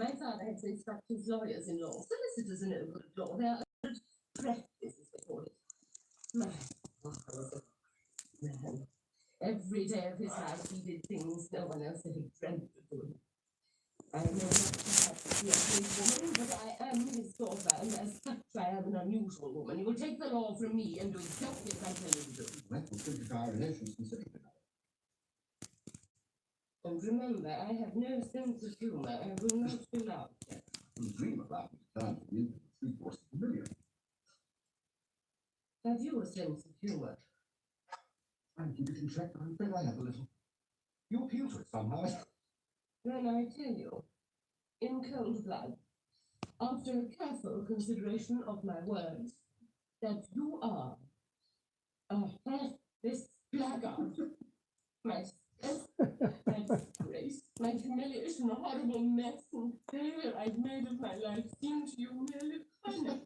My father had to instruct his lawyers in law, solicitors and over at law. Their practice, as they call it. My father was a man. Every day of his life he did things no one else had dreamt of doing. I know not perhaps to be a great woman, but I am his daughter, and as such I am an unusual woman. You will take the law from me and do exactly as I tell you to do. That will simplify our relations considerably. And remember, I have no sense of humor. I will not be laughed at. You dream of laughing at times when you three-fourths of a million. Have you a sense of humor? I keep it in check, but I'm afraid I have a little. You appeal to it somehow. Then I tell you, in cold blood, after a careful consideration of my words, that you are a heartless blackguard. My stress, my disgrace, my humiliation, a horrible mess and failure I've made of my life seem to you merely funny.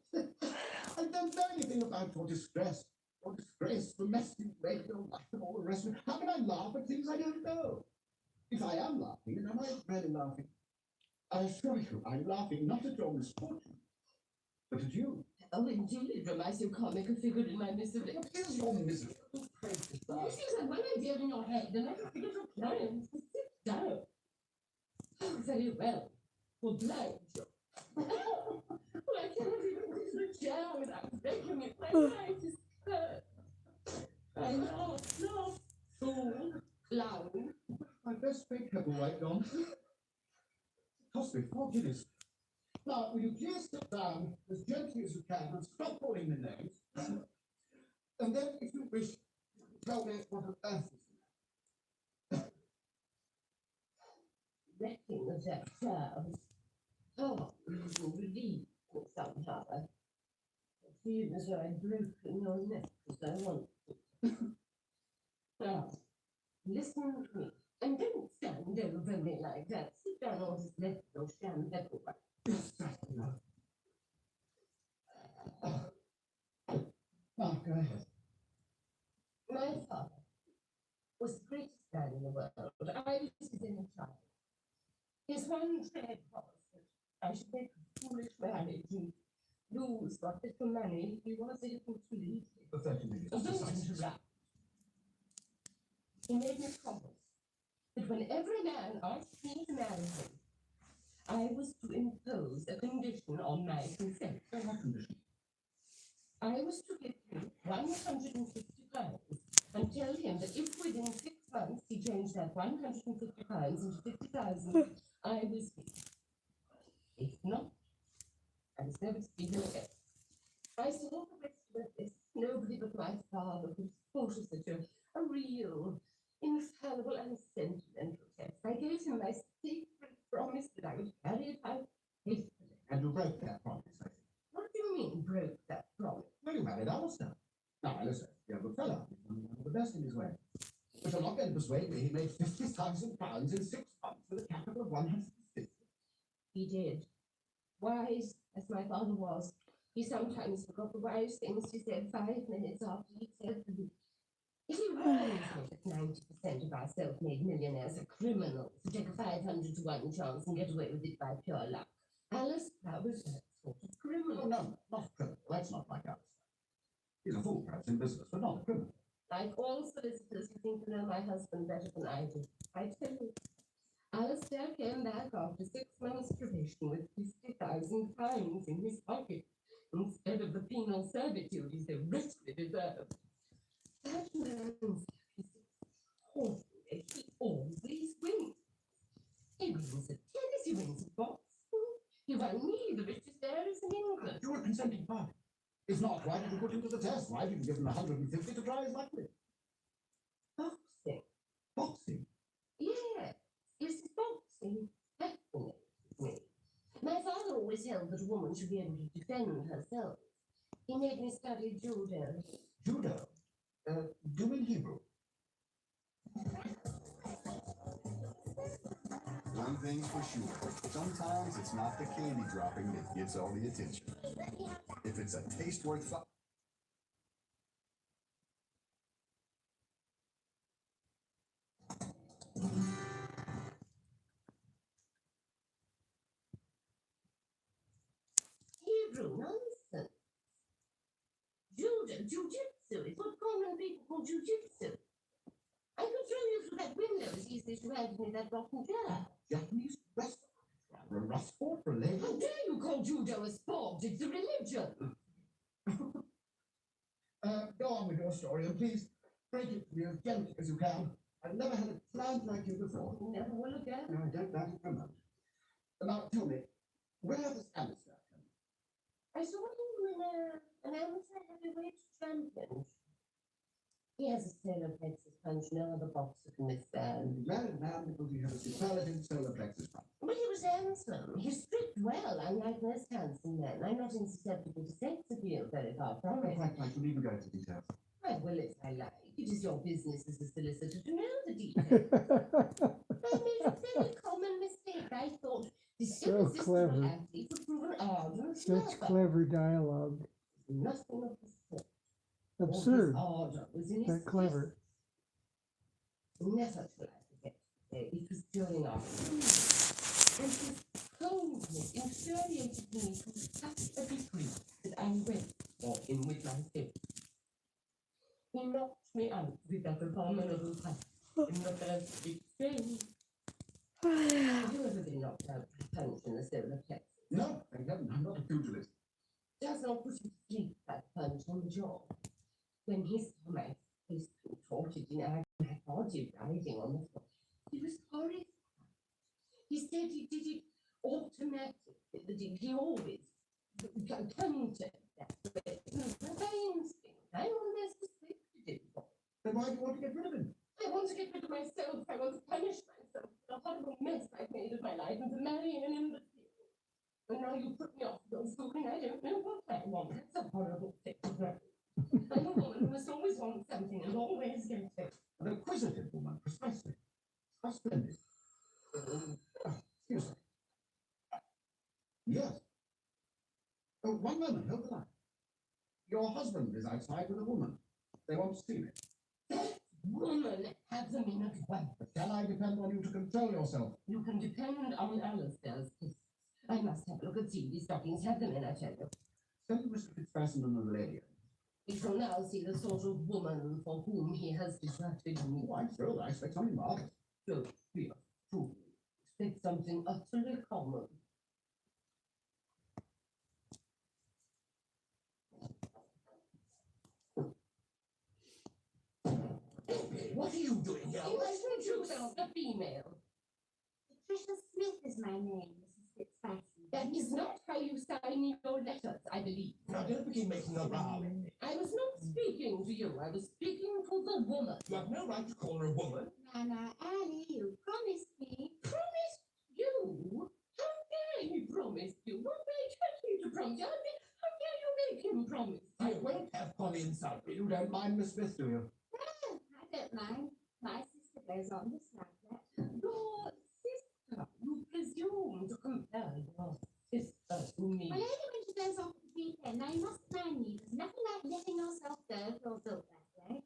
I don't know anything about your distress, your disgrace, the mess you made of your life and all the rest of it. How can I laugh at things I don't know? If I am laughing, then am I really laughing? I assure you, I'm laughing not at your misfortune, but at you. Oh, indeed, am I so comic a figure in my misery? What is your misery? This is one idea in your head, and I don't think it's your client. Sit down. Oh, very well. Oblige. Well, I cannot even sit in a chair without breaking it. My life is hurt. I know, no, fool, clown. My best big pebble right gone. Cost me 4 guineas. Now, will you please sit down as gently as you can and stop calling me names? And then, if you wish, tell me what on earth is the matter. Wrecking of that crowd. Oh, relieved somehow. I feel as though I'd broken your neck as I want to. Now, listen to me. And don't stand over me like that. Sit down or just let your sham devil back. Yes, certainly. Now, go ahead. My father was the greatest man in the world. I was his only child. His one dread was that I should make a foolish marriage and lose what little money he was able to leave me. For 30 minutes. Don't interrupt. He made me promise that whenever a man asked me to marry him, I was to impose a condition on my consent. What condition? I was to give him 150 pounds and tell him that if within 6 months he changed that 150 pounds into 50,000, I was his. If not, I was never to see him again. I saw the rest of this. Nobody but my father could force us into a real, infallible and sentimental test. I gave him my secret promise that I would carry it out faithfully. And you broke that promise, I think. What do you mean, broke that promise? Well, you married Alistair. Now, Alistair, you're a good fellow. He's one of the best in his way. But you're not going to persuade me he made 50,000 pounds in 6 months with a capital of 150. He did. Wise as my father was, he sometimes forgot the wise things he said 5 minutes after he said them. If you realize that 90% of our self-made millionaires are criminals who take a 500 to 1 chance and get away with it by pure luck, Alice was that sort of criminal. No, not a criminal. That's not like Alistair. He's a fool, perhaps, in business, but not a criminal. Like all solicitors who think to know my husband better than I do. I tell you, Alistair came back after 6 months' probation with 50,000 pounds in his pocket instead of the penal servitude he so richly deserved. That man's awful. He always wins. He wins at tennis, he wins at boxing. He won me, the richest heiress in England. You're a consenting party. If not, why did you put him to the test? Why did you give him 150 to try his luck with? Boxing? Boxing? Yes, boxing. Fascinates me. My father always held that a woman should be able to defend herself. He made me study judo. Judo? Do in Hebrew. One thing's for sure, sometimes it's not the candy dropping that gets all the attention. If it's a taste worth true nonsense. Jiu-jitsu is what common people call jiu-jitsu. I could throw you through that window as easily as you handed me that rotten chair. Japanese wrestler. Rather a rough sport for a lady. How dare you call judo a sport? It's a religion. Go on with your story, and please break it to me as gently as you can. I've never had a client like you before. You never will again. No, I don't doubt it for a moment. Now, tell me, where does Alistair come? I saw him in an amateur heavyweight champion. He has a solar plexus punch no other boxer can withstand. You married a man because he has a superlative solar plexus punch. But he was handsome. He stripped well, unlike most handsome men. I'm not insusceptible to sex appeal very far from it. Quite, you needn't go into details. I will if I like. It is your business as a solicitor to know the details. I made a very common mistake. I thought this So irresistible clever. athlete would prove an ardent Such lover. clever dialogue. Nothing of the sort. Absurd, All his ardor was in his but clever. Never shall I forget the day. It was during our school. And his coldness infuriated me to such a degree that I went for him with my fist. He knocked me out with that abominable punch in the first exchange. Have you ever been knocked out with a punch in the solar plexus? No, I haven't. I'm not a pugilist. Does not put you to sleep that punch on the jaw. When he saw my face contorted in agony, my body writhing on the floor, he was horrified. He said he did it automatically, that he always counted that way. By instinct, I always suspected it. Then why do you want to get rid of him? I want to get rid of myself. I want to punish myself for the horrible mess I've made of my life and for marrying an imbecile. And now you put me off your school and I don't know what I want. That's a horrible thing. I'm a woman who must always want something and always get it. An inquisitive woman, precisely. How splendid. Excuse me. Yes. Oh, one moment, hold the line. Your husband is outside with a woman. They want to see me. That woman has a minute wife. But can I depend on you to control yourself? You can depend on Alistair's kiss. I must have a look at Sealy's stockings. Have them in, I tell you. Send Mr. Fitzpatrick and the lady. We shall now see the sort of woman for whom he has deserted me. Oh, I'm thrilled. I expect something marvelous. Don't be a fool. Expect something utterly common. What are you doing here? You must introduce the female. Patricia Smith is my name, Mrs. Fitzpatrick. That is not how you sign your letters, I believe. Now, don't begin making a row. I was not speaking to you. I was speaking to the woman. You have no right to call her a woman. Now, Annie, you promised me. Promised you? How dare he promise you? What made you to promise you? How dare you make him promise? I won't have Polly insult me. You don't mind Miss Smith, do you? Well, I don't mind. My sister goes on to that. Your sister. You presume to compare your sister to me. Well, only when she goes off the deep end. Now, you must mind me. There's nothing like letting yourself go if you're built that way.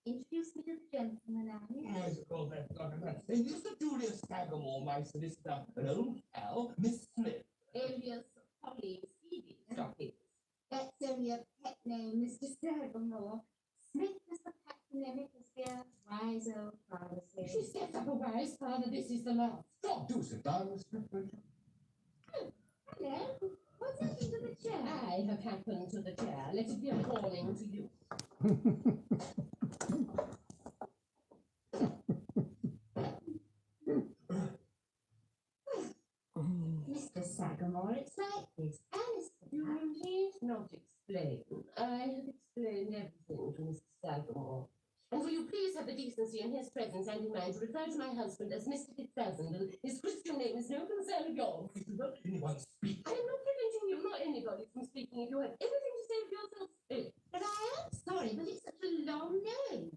Introduce me to the gentleman, Annie. I suppose that's not enough. And Mr. Julius Sagamore, my solicitor, an old pal, Miss Smith. Alias Polly Seedy stockings. That's only a pet name, Mr. Sagamore. Smith is the patronymic of your wise old father. She sets up a wise father. This is the last. Stop, do sit down, Miss Smith, won't you? Hello. What's happened to the chair? I have happened to the chair. Let it be a warning to you. Mr. Sagamore, it's like this. Alistair. You need not explain. I have explained everything to Mr. Sagamore. And will you please have the decency in his presence and in mind to refer to my husband as Mr. Fitzpatrick, and his Christian name is no concern of yours. If you let anyone speak. I am not preventing you nor anybody from speaking. If you have anything to say of yourself, speak. But I am sorry, but it's such a long name.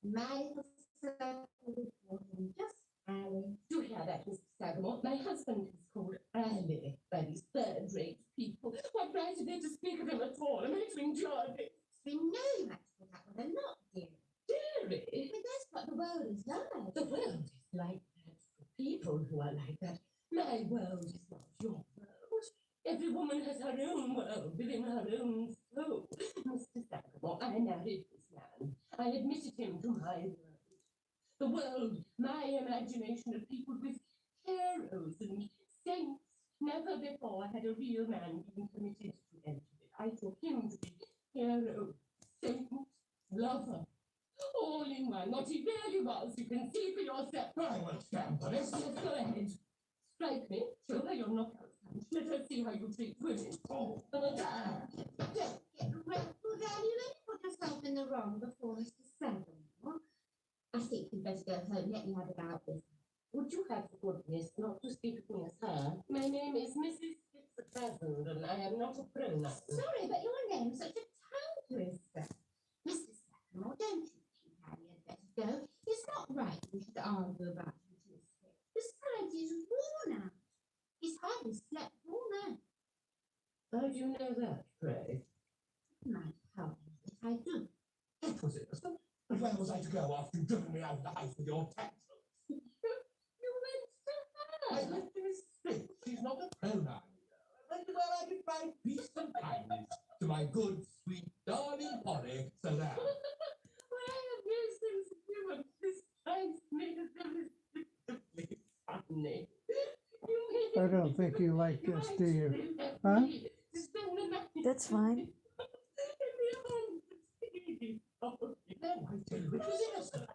My little circle would call him just Ali. Do you hear that, Mr. Sagamore? My husband is called Ali by these third-rate people. What right have they to speak of him at all? Am I to endure this? We know you have to put up with a lot, dear. Dearie, But that's what the world is like. the world is like that for people who are like that. My world is not your world. Every woman has her own world within her own soul. Mr. Sagamore, I married this man. I admitted him to my world. The world, my imagination of people with heroes and saints. Never before had a real man been permitted to enter it. I took him to be hero, saint, lover, all in one. What he really was, you can see for yourself. I won't stand for this. Yes, go ahead. Strike me. Show her your knockout punch. Let her see how you treat women. Oh, Don't get reckless, Daddy. You only put yourself in the wrong before Mr. Sagamore. I think you'd better go home. Let me have it out with. Would you have the goodness not to speak of me as her? My name is Mrs. Fitzgerald, and I am not a pronoun. Sorry, but your name's such a tongue twister. Mr. Sagamore, don't you think Harry had better go? It's not right we should argue about it. Besides, he's worn out. He's hardly slept all night. How do you know that, pray? My pardon, but I do. it was innocent. But where was I to go after you'd driven me out of the house with your tantrums? You went to I her. left her straight. She's not a pronoun. I went to where I could find peace and kindness to my good, sweet, darling Polly, so there. Why have you sense of humor? This strikes me as irresistibly funny. I don't think you like this, do you? Huh? That's fine. Then I tell you it was innocent.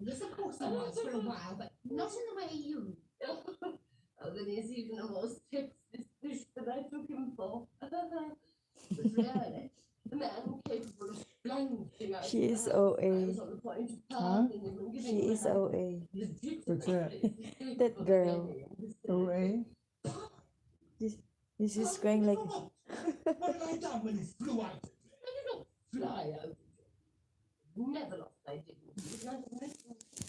Yes, of course I was for a while, but not in the way you. Oh, then he's even a more stiff dish than I took him for. But really, the man capable of blinding us. She is I OA. was on the point of Huh? pardoning him and giving She him is a OA. What's that? That girl. OA? This is going like What had I done when he flew out at me? I did not fly out. Never lost my dignity. It was not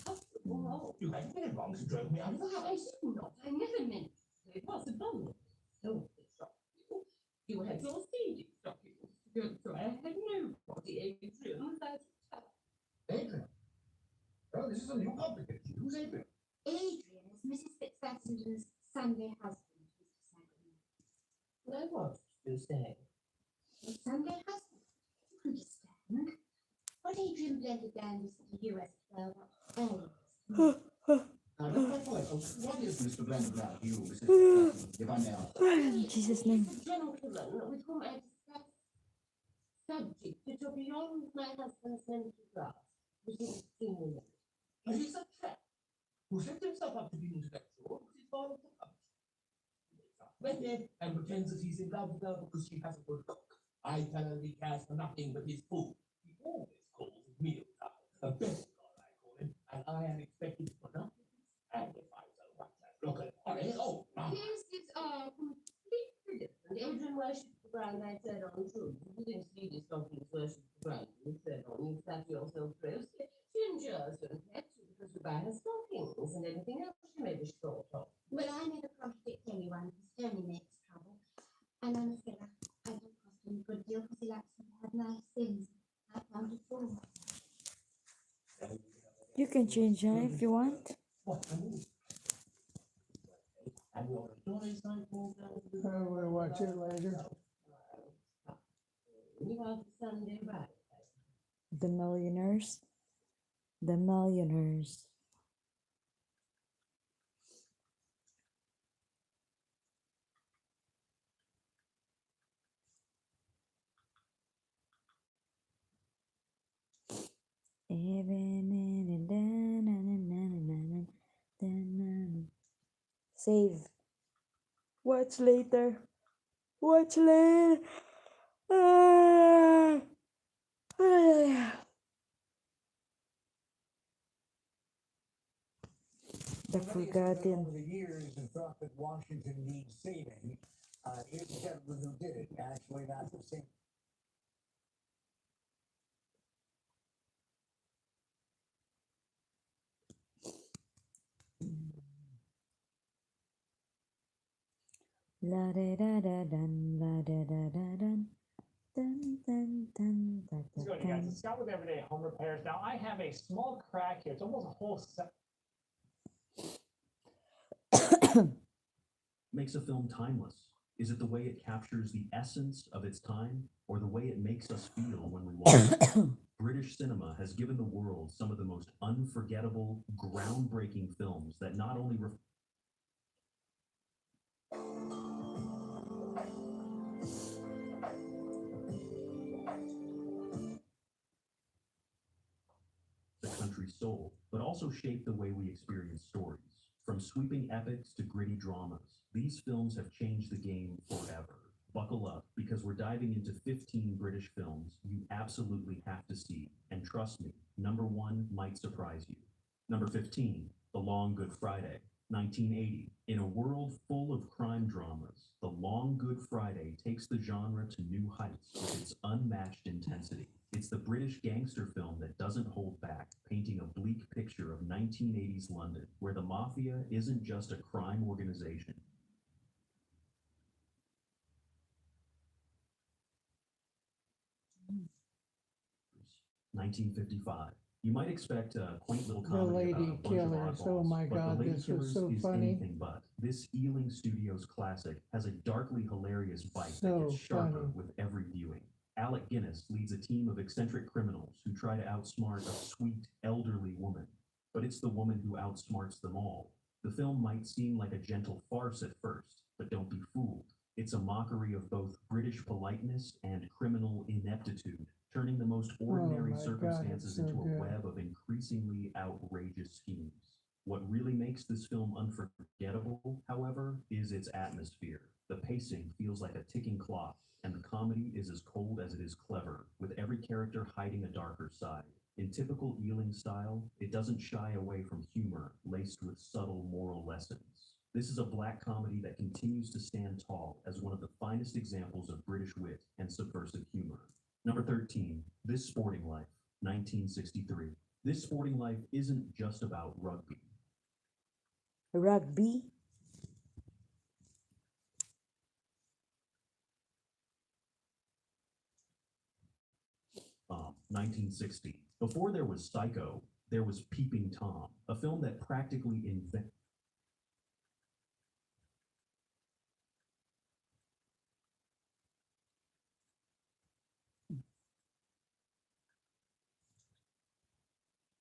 comfortable. You had me wrong to drove me out of the I house. did not. I never meant to. It was abominable. So it shocked you. You had your seedy stockings to go through. I had nobody, Adrian, without Adrian. Oh, this is a new complication. Who's Adrian? Adrian is Mrs. Fitzfattenden's Sunday husband, Mr. Sagamore. I what you say? Sunday husband? You understand? What Adrian blended down is the US 12 Oh. Now, don't quite follow. What is Mr. Blended now, you, Mrs. Patterson, if I may ask? in Jesus' name. The gentleman with whom I discussed subjects which are beyond my husband's mental grasp, which is extremely limited. And he's a chap who sets himself up to be intellectual because he's fond of the punch. He wakes up redhead and pretends that he's in love with her because she has a good cook. I tell her he cares for nothing but his food. He always calls it mealtime. A best God, I call him, and I am expected to put up with it. And if I don't like that look at Polly, oh, now. Yes, it's completely different. Adrian worshipped the ground, I said on truth. You didn't see this stockings worship the ground. You said on, you flatter yourself gross. She endures to infect you because you buy her stockings and anything else she may be short of. Well, I never contradict anyone who only makes trouble. And I'm afraid I don't cost him a good deal because he likes to have nice things. I found it for him. You can change her if you want. What I mean. And your stories like all those. I will watch it later. You have the Sunday right. The millionaires. The millionaires. Save. Watch later. Watch later. Ah. The forgotten. Over the years and thought that Washington needs saving. Here's the gentleman who did it, actually not the same. La da da da dun, la da da da dun. Dun, dun, dun, da, da, How's it going, you guys? dun. It's Scott with Everyday Home Repairs. Now, I have a small crack here. It's almost a whole set. makes a film timeless? Is it the way it captures the essence of its time, or the way it makes us feel when we watch it? British cinema has given the world some of the most unforgettable, groundbreaking films that not only the country's soul, but also shape the way we experience stories. From sweeping epics to gritty dramas, these films have changed the game forever. Buckle up, because we're diving into 15 British films you absolutely have to see. And trust me, number 1 might surprise you. Number 15, The Long Good Friday, 1980. In a world full of crime dramas, The Long Good Friday takes the genre to new heights with its unmatched intensity. It's the British gangster film that doesn't hold back, painting a bleak picture of 1980s London, where the mafia isn't just a crime organization. 1955. You might expect a quaint little The comedy about Lady a bunch of Killers. Oh oddballs, my but God, The Lady this was Killers so is funny. anything but. This Ealing Studios classic has a darkly hilarious bite that So gets sharper funny. with every viewing. Alec Guinness leads a team of eccentric criminals who try to outsmart a sweet, elderly woman. But it's the woman who outsmarts them all. The film might seem like a gentle farce at first, but don't be fooled. It's a mockery of both British politeness and criminal ineptitude, turning the most ordinary my God, circumstances it's so into a good. web of increasingly outrageous schemes. What really makes this film unforgettable, however, is its atmosphere. The pacing feels like a ticking clock, and the comedy is as cold as it is clever, with every character hiding a darker side. In typical Ealing style, it doesn't shy away from humor laced with subtle moral lessons. This is a black comedy that continues to stand tall as one of the finest examples of British wit and subversive humor. Number 13, This Sporting Life, 1963. This Sporting Life isn't just about rugby. Rugby. 1960. Before there was Psycho, there was Peeping Tom, a film that practically invented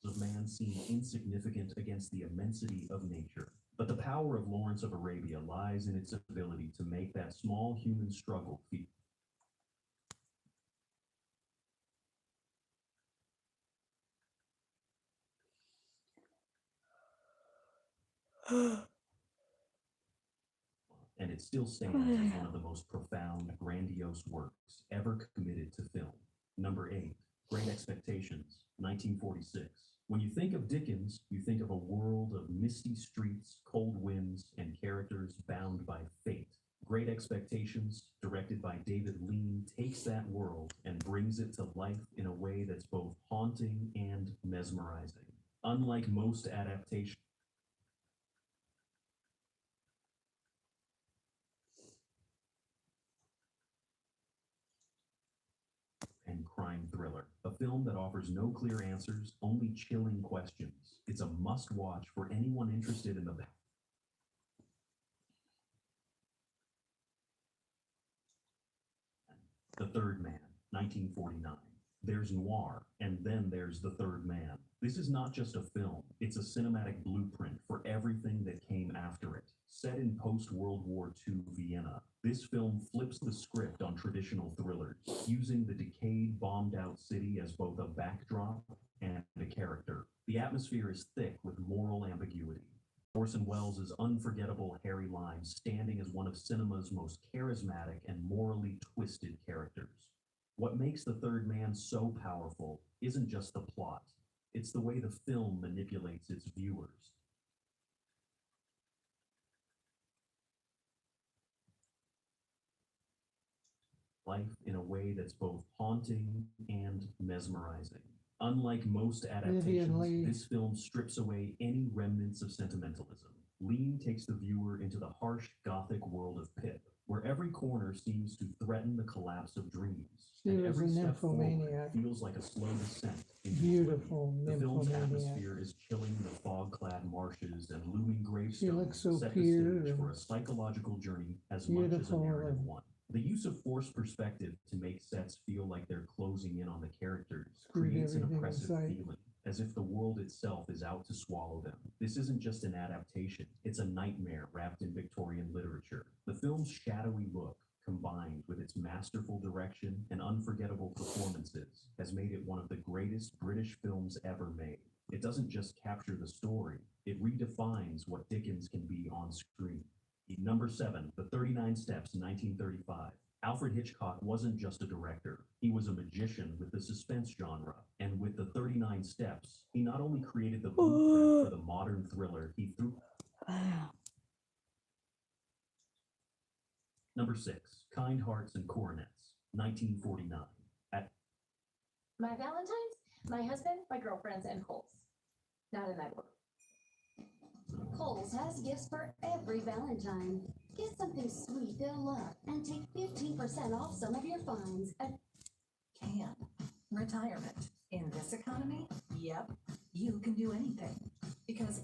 of man seem insignificant against the immensity of nature. But the power of Lawrence of Arabia lies in its ability to make that small human struggle feel. And it still stands as one of the most profound, grandiose works ever committed to film. Number 8, Great Expectations, 1946. When you think of Dickens, you think of a world of misty streets, cold winds, and characters bound by fate. Great Expectations, directed by David Lean, takes that world and brings it to life in a way that's both haunting and mesmerizing. Unlike most adaptations, and crime thriller, a film that offers no clear answers, only chilling questions. It's a must-watch for anyone interested in The Third Man, 1949. There's noir, and then there's The Third Man. This is not just a film, it's a cinematic blueprint for everything that came after it. Set in post-World War II Vienna, this film flips the script on traditional thrillers, using the decayed, bombed-out city as both a backdrop and a character. The atmosphere is thick with moral ambiguity. Orson Welles' unforgettable Harry Lime standing as one of cinema's most charismatic and morally twisted characters. What makes The Third Man so powerful isn't just the plot, it's the way the film manipulates its viewers. Life in a way that's both haunting and mesmerizing. Unlike most adaptations, Lee. this film strips away any remnants of sentimentalism. Lean takes the viewer into the harsh, gothic world of Pip, where every corner seems to threaten the collapse of dreams, She and was every a step forward nymphomaniac. feels like a slow descent into Beautiful oblivion. The film's nymphomaniac. atmosphere is chilling the fog-clad marshes and looming gravestones looks so set the pure stage for and a psychological journey as much as a beautiful narrative and one. The use of forced perspective to make sets feel like they're closing in on the characters screwed creates an everything in oppressive sight. feeling, as if the world itself is out to swallow them. This isn't just an adaptation, it's a nightmare wrapped in Victorian literature. The film's shadowy look, combined with its masterful direction and unforgettable performances, has made it one of the greatest British films ever made. It doesn't just capture the story, it redefines what Dickens can be on screen. Number 7, The 39 Steps, 1935. Alfred Hitchcock wasn't just a director, he was a magician with the suspense genre. And with The 39 Steps, he not only created the blueprint for the modern thriller he threw. Number 6, Kind Hearts and Coronets, 1949. My Valentine's, my husband, my girlfriends, and Coles. Not in that order. Kohl's has gifts for every Valentine. Get something sweet they'll love and take 15% off some of your finds at Retirement. In this economy, yep, you can do anything. Because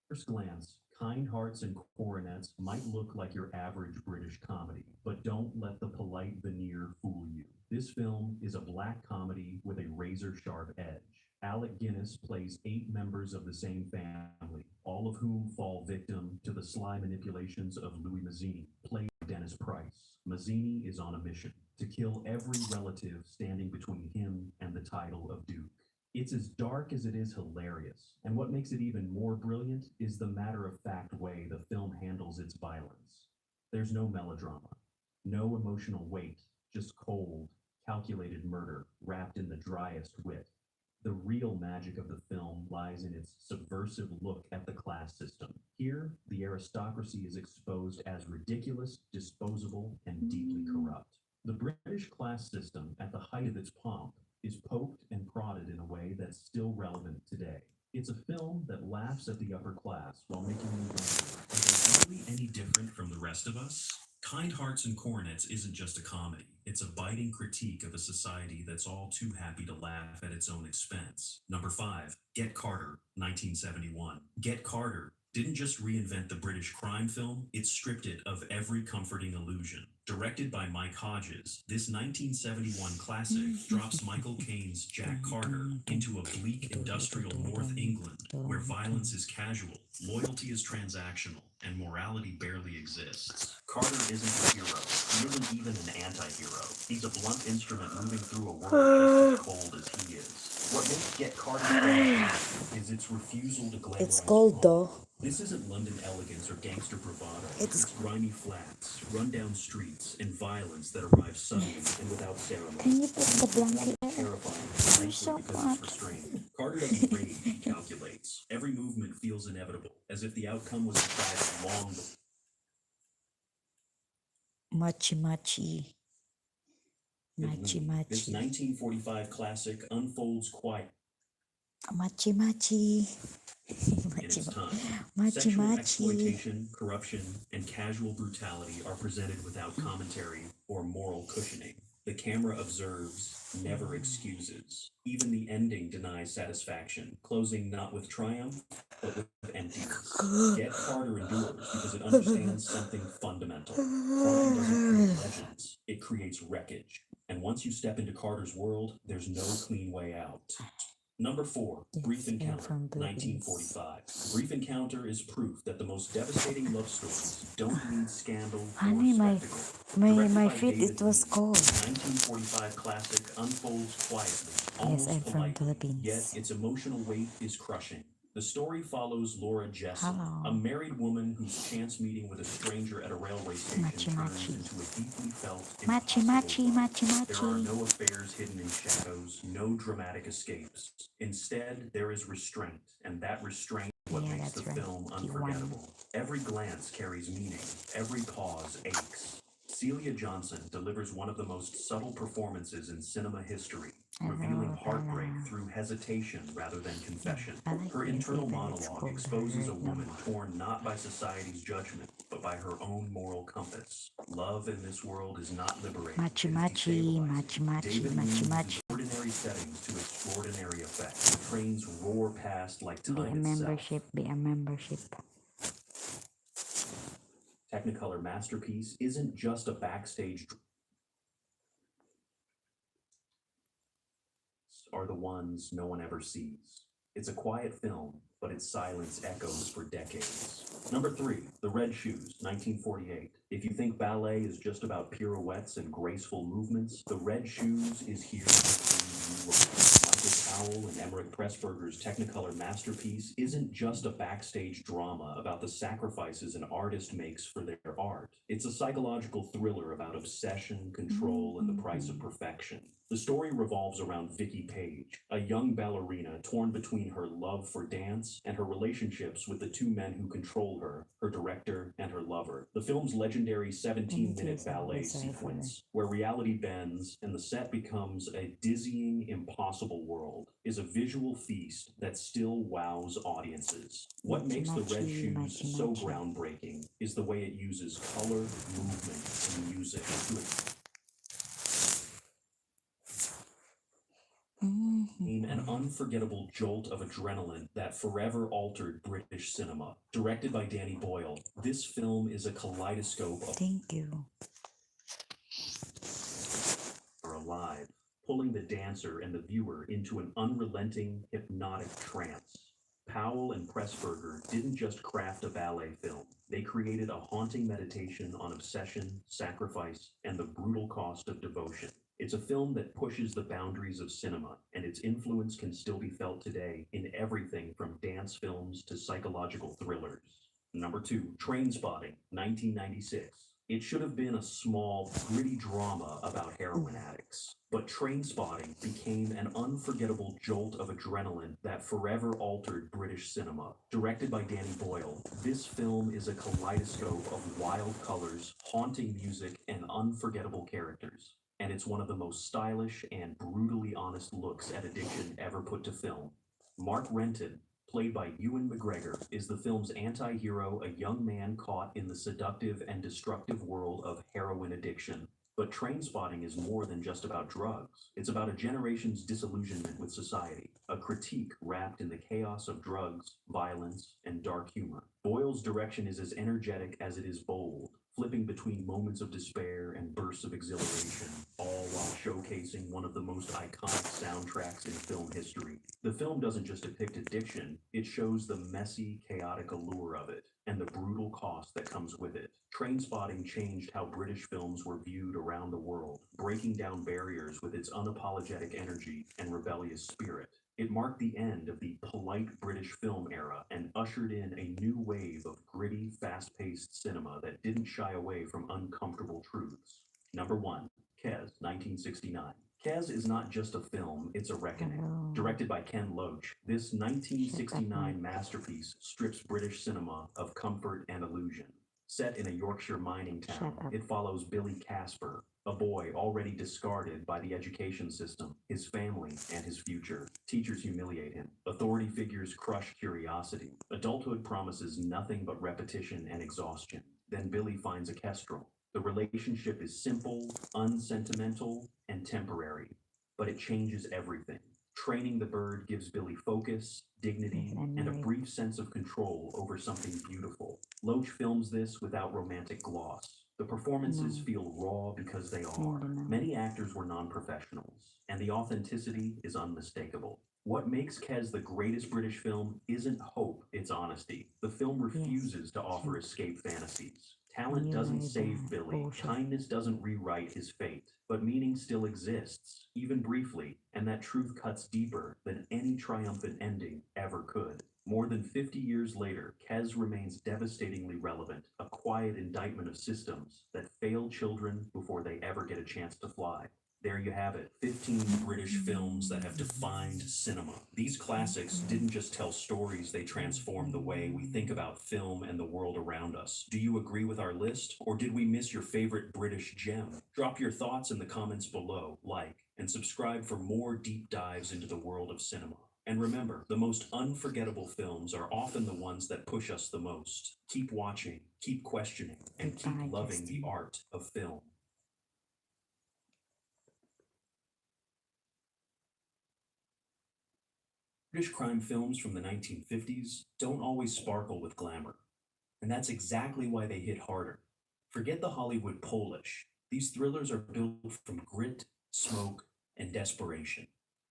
First glance, Kind Hearts and Coronets might look like your average British comedy, but don't let the polite veneer fool you. This film is a black comedy with a razor-sharp edge. Alec Guinness plays 8 members of the same family, all of whom fall victim to the sly manipulations of Louis Mazzini, played by Dennis Price. Mazzini is on a mission to kill every relative standing between him and the title of Duke. It's as dark as it is hilarious, and what makes it even more brilliant is the matter-of-fact way the film handles its violence. There's no melodrama, no emotional weight, just cold, calculated murder wrapped in the driest wit. The real magic of the film lies in its subversive look at the class system. Here, the aristocracy is exposed as ridiculous, disposable, and deeply corrupt. The British class system, at the height of its pomp, is poked and prodded in a way that's still relevant today. It's a film that laughs at the upper class while making them wonder, is it really any different from the rest of us? Kind Hearts and Coronets isn't just a comedy. It's a biting critique of a society that's all too happy to laugh at its own expense. Number 5, Get Carter, 1971. Get Carter didn't just reinvent the British crime film, it stripped it of every comforting illusion. Directed by Mike Hodges, this 1971 classic drops Michael Caine's Jack Carter into a bleak industrial North England where violence is casual, loyalty is transactional, and morality barely exists. Carter isn't a hero. He isn't even an anti-hero. He's a blunt instrument moving through a world just as cold as he is. What makes Get Carter is its refusal to glamorize. It's cold though. This isn't London elegance or gangster bravado. It's grimy flats, rundown streets, and violence that arrive suddenly and without ceremony. Can you put the blanket there? Terrifying, You're so because hot. it's restrained. Carter doesn't rage, he calculates. Every movement feels inevitable, as if the outcome was decided long before. Machi machi. Machi This machi. 1945 classic unfolds quiet Machi machi. in Machi its time. machi Sexual machi. exploitation, corruption, and casual brutality are presented without commentary or moral cushioning. The camera observes, never excuses. Even the ending denies satisfaction, closing not with triumph, but with emptiness. Get Carter endures because it understands something fundamental. Crime doesn't create legends, it creates wreckage. And once you step into Carter's world, there's no clean way out. Number 4, Brief Encounter, 1945. Brief Encounter is proof that the most devastating love stories don't need scandal Honey, or my spectacle. Directed my by feet, David it was Lean, cold. 1945 classic unfolds quietly, Yes, almost I'm from politely, Philippines. yet its emotional weight is crushing. The story follows Laura Jessup, Hello. a married woman whose chance meeting with a stranger at a railway station Machi, turns machi. into a deeply felt Machi impossible machi love. machi There are machi. no affairs hidden in shadows, no dramatic escapes. Instead, there is restraint, and that restraint is what Yeah, makes the that's right. film He won. unforgettable. Every glance carries meaning, every pause aches. Celia Johnson delivers one of the most subtle performances in cinema history, revealing heartbreak through hesitation rather than confession. I like Her it, internal even it's monologue cold exposes a right now. woman torn not by society's judgment, but by her own moral compass. Love in this world is not liberating. Machi it is machi, destabilizing. machi machi, David machi uses machi. ordinary settings to extraordinary effect. Trains roar past like Be a time itself. membership, be a membership. Technicolor Masterpiece isn't just a backstage are the ones no one ever sees. It's a quiet film, but its silence echoes for decades. Number 3, The Red Shoes, 1948. If you think ballet is just about pirouettes and graceful movements, The Red Shoes is here to prove you wrong. Michael Powell and Emmerich Pressburger's Technicolor Masterpiece isn't just a backstage drama about the sacrifices an artist makes for their art. It's a psychological thriller about obsession, control, and the price of perfection. The story revolves around Vicky Page, a young ballerina torn between her love for dance and her relationships with the two men who control her, her director and her lover. The film's legendary 17-minute ballet sequence, where reality bends and the set becomes a dizzying, impossible world, is a visual feast that still wows audiences. What makes The Red Shoes so groundbreaking is the way it uses color, movement, and music to an unforgettable jolt of adrenaline that forever altered British cinema. Directed by Danny Boyle, this film is a kaleidoscope of Thank you. are alive, pulling the dancer and the viewer into an unrelenting, hypnotic trance. Powell and Pressburger didn't just craft a ballet film. They created a haunting meditation on obsession, sacrifice, and the brutal cost of devotion. It's a film that pushes the boundaries of cinema, and its influence can still be felt today in everything from dance films to psychological thrillers. Number 2, Trainspotting, 1996. It should have been a small, gritty drama about heroin addicts, but Trainspotting became an unforgettable jolt of adrenaline that forever altered British cinema. Directed by Danny Boyle, this film is a kaleidoscope of wild colors, haunting music, and unforgettable characters. And it's one of the most stylish and brutally honest looks at addiction ever put to film. Mark Renton, played by Ewan McGregor, is the film's anti-hero, a young man caught in the seductive and destructive world of heroin addiction. But Trainspotting is more than just about drugs. It's about a generation's disillusionment with society, a critique wrapped in the chaos of drugs, violence, and dark humor. Boyle's direction is as energetic as it is bold, flipping between moments of despair and bursts of exhilaration, all while showcasing one of the most iconic soundtracks in film history. The film doesn't just depict addiction, it shows the messy, chaotic allure of it, and the brutal cost that comes with it. Trainspotting changed how British films were viewed around the world, breaking down barriers with its unapologetic energy and rebellious spirit. It marked the end of the polite British film era and ushered in a new wave of gritty, fast-paced cinema that didn't shy away from uncomfortable truths. Number 1, Kes, 1969. Kes is not just a film, it's a reckoning. Hello. Directed by Ken Loach, this 1969 masterpiece strips British cinema of comfort and illusion. Set in a Yorkshire mining town, it follows Billy Casper, a boy already discarded by the education system, his family, and his future. Teachers humiliate him. Authority figures crush curiosity. Adulthood promises nothing but repetition and exhaustion. Then Billy finds a kestrel. The relationship is simple, unsentimental, and temporary, but it changes everything. Training the bird gives Billy focus, dignity, and a brief sense of control over something beautiful. Loach films this without romantic gloss. The performances feel raw because they are. Many actors were non-professionals, and the authenticity is unmistakable. What makes Kes the greatest British film isn't hope, it's honesty. The film refuses to offer escape fantasies. Talent doesn't save Billy, kindness doesn't rewrite his fate, but meaning still exists, even briefly, and that truth cuts deeper than any triumphant ending ever could. More than 50 years later, Kes remains devastatingly relevant, a quiet indictment of systems that fail children before they ever get a chance to fly. There you have it, 15 British films that have defined cinema. These classics didn't just tell stories, they transformed the way we think about film and the world around us. Do you agree with our list, or did we miss your favorite British gem? Drop your thoughts in the comments below, like, and subscribe for more deep dives into the world of cinema. And remember, the most unforgettable films are often the ones that push us the most. Keep watching, keep questioning, and keep Goodbye, loving the Justin. art of film. British crime films from the 1950s don't always sparkle with glamour. And that's exactly why they hit harder. Forget the Hollywood polish. These thrillers are built from grit, smoke, and desperation.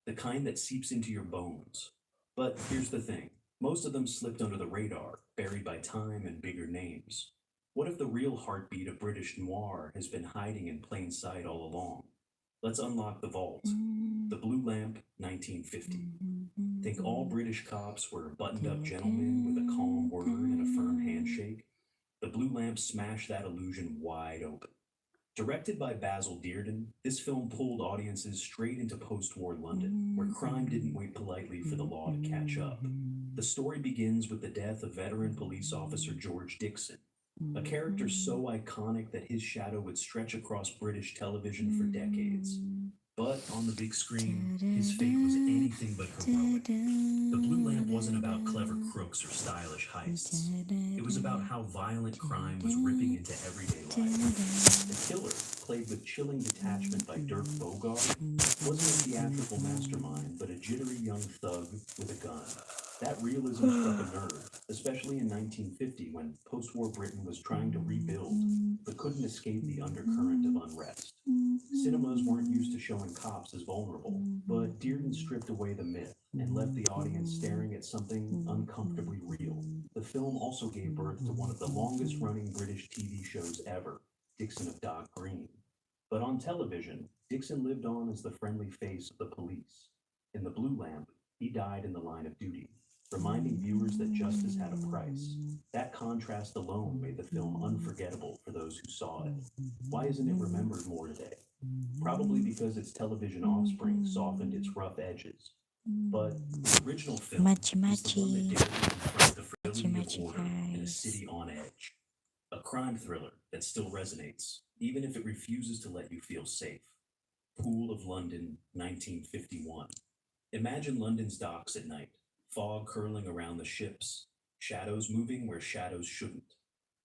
The kind that seeps into your bones. But here's the thing. Most of them slipped under the radar, buried by time and bigger names. What if the real heartbeat of British noir has been hiding in plain sight all along? Let's unlock the vault. The Blue Lamp, 1950. Think all British cops were buttoned-up gentlemen with a calm word and a firm handshake? The Blue Lamp smashed that illusion wide open. Directed by Basil Dearden, this film pulled audiences straight into post-war London, where crime didn't wait politely for the law to catch up. The story begins with the death of veteran police officer George Dixon, a character so iconic that his shadow would stretch across British television for decades. But on the big screen, his fate was anything but heroic. The Blue Lamp wasn't about clever crooks or stylish heists. It was about how violent crime was ripping into everyday life. The killer, played with chilling detachment by Dirk Bogarde, wasn't a theatrical mastermind, but a jittery young thug with a gun. That realism struck a nerve, especially in 1950 when post-war Britain was trying to rebuild, but couldn't escape the undercurrent of unrest. Cinemas weren't used to showing cops as vulnerable, but Dearden stripped away the myth and left the audience staring at something uncomfortably real. The film also gave birth to one of the longest-running British TV shows ever, Dixon of Dock Green. But on television, Dixon lived on as the friendly face of the police. In The Blue Lamp, he died in the line of duty, reminding viewers that justice had a price. That contrast alone made the film unforgettable for those who saw it. Why isn't it remembered more today? Probably because its television offspring softened its rough edges. But the original film is the one that dared to confront the fragility of order in a city on edge. A crime thriller that still resonates, even if it refuses to let you feel safe. Pool of London, 1951. Imagine London's docks at night. Fog curling around the ships, shadows moving where shadows shouldn't,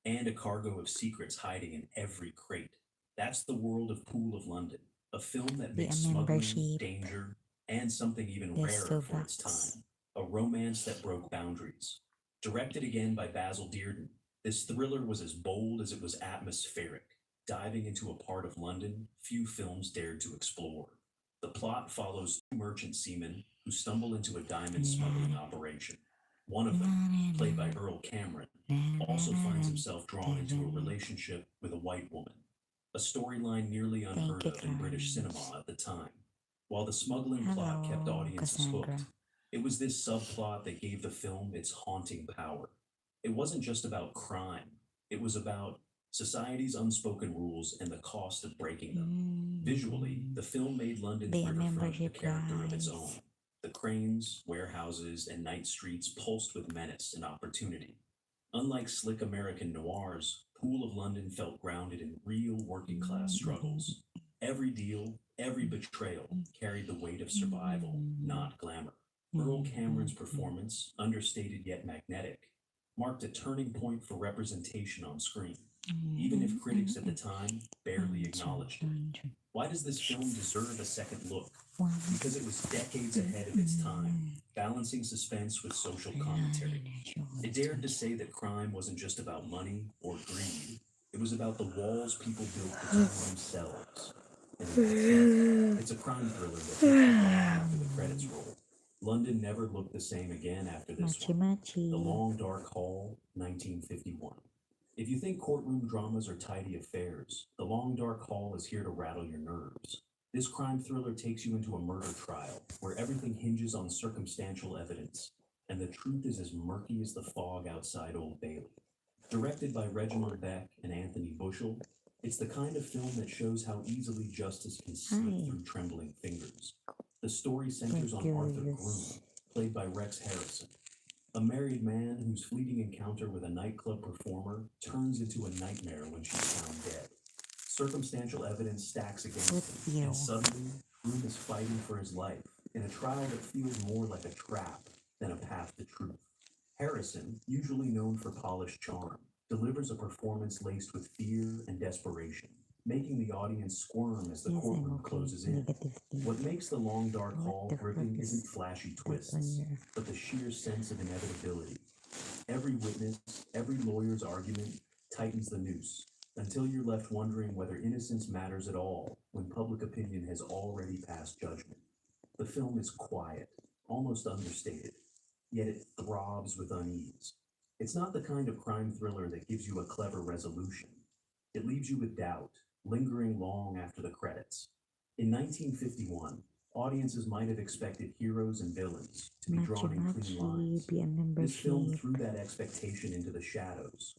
and a cargo of secrets hiding in every crate. That's the world of Pool of London, a film that The makes smuggling, membership. danger, and something even Yes, rarer so for its that's- time. A romance that broke boundaries. Directed again by Basil Dearden, this thriller was as bold as it was atmospheric, diving into a part of London few films dared to explore. The plot follows two merchant seamen who stumble into a diamond smuggling operation. One of them, played by Earl Cameron, also finds himself drawn into a relationship with a white woman, a storyline nearly unheard of in British cinema at the time. While the smuggling plot kept Hello, audiences Cassandra. hooked, it was this subplot that gave the film its haunting power. It wasn't just about crime, it was about society's unspoken rules and the cost of breaking them. Visually, the film made London's Be a riverfront a membership, character of its guys. own. The cranes, warehouses, and night streets pulsed with menace and opportunity. Unlike slick American noirs, Pool of London felt grounded in real working-class struggles. Every deal, every betrayal carried the weight of survival, not glamour. Earl Cameron's performance, understated yet magnetic, marked a turning point for representation on screen, even if critics at the time barely acknowledged it. Why does this film deserve a second look? Because it was decades ahead of its time, balancing suspense with social commentary. It dared to say that crime wasn't just about money or greed. It was about the walls people built between themselves. And in that sense, it's a crime thriller that hits you after the credits roll. London never looked the same again after this Machi one. machi. The Long Dark Hall, 1951. If you think courtroom dramas are tidy affairs, The Long Dark Hall is here to rattle your nerves. This crime thriller takes you into a murder trial where everything hinges on circumstantial evidence, and the truth is as murky as the fog outside Old Bailey. Directed by Reginald Beck and Anthony Bushell, it's the kind of film that shows how easily justice can slip Hi. through trembling fingers. The story centers on Arthur Groom, Curious. played by Rex Harrison, a married man whose fleeting encounter with a nightclub performer turns into a nightmare when she's found dead. Circumstantial evidence stacks against With him, you. and suddenly, Groom is fighting for his life in a trial that feels more like a trap than a path to truth. Harrison, usually known for polished charm, delivers a performance laced with fear and desperation, making the audience squirm as the Yes, I'm courtroom okay. closes in. Negative thing. What makes The Long Dark What Hall the fuck gripping is isn't flashy that on twists, your but the sheer sense of inevitability. Every witness, every lawyer's argument tightens the noose until you're left wondering whether innocence matters at all when public opinion has already passed judgment. The film is quiet, almost understated, yet it throbs with unease. It's not the kind of crime thriller that gives you a clever resolution. It leaves you with doubt, lingering long after the credits. In 1951, audiences might have expected heroes and villains to be drawn in clean lines. be a This film membership. threw that expectation into the shadows.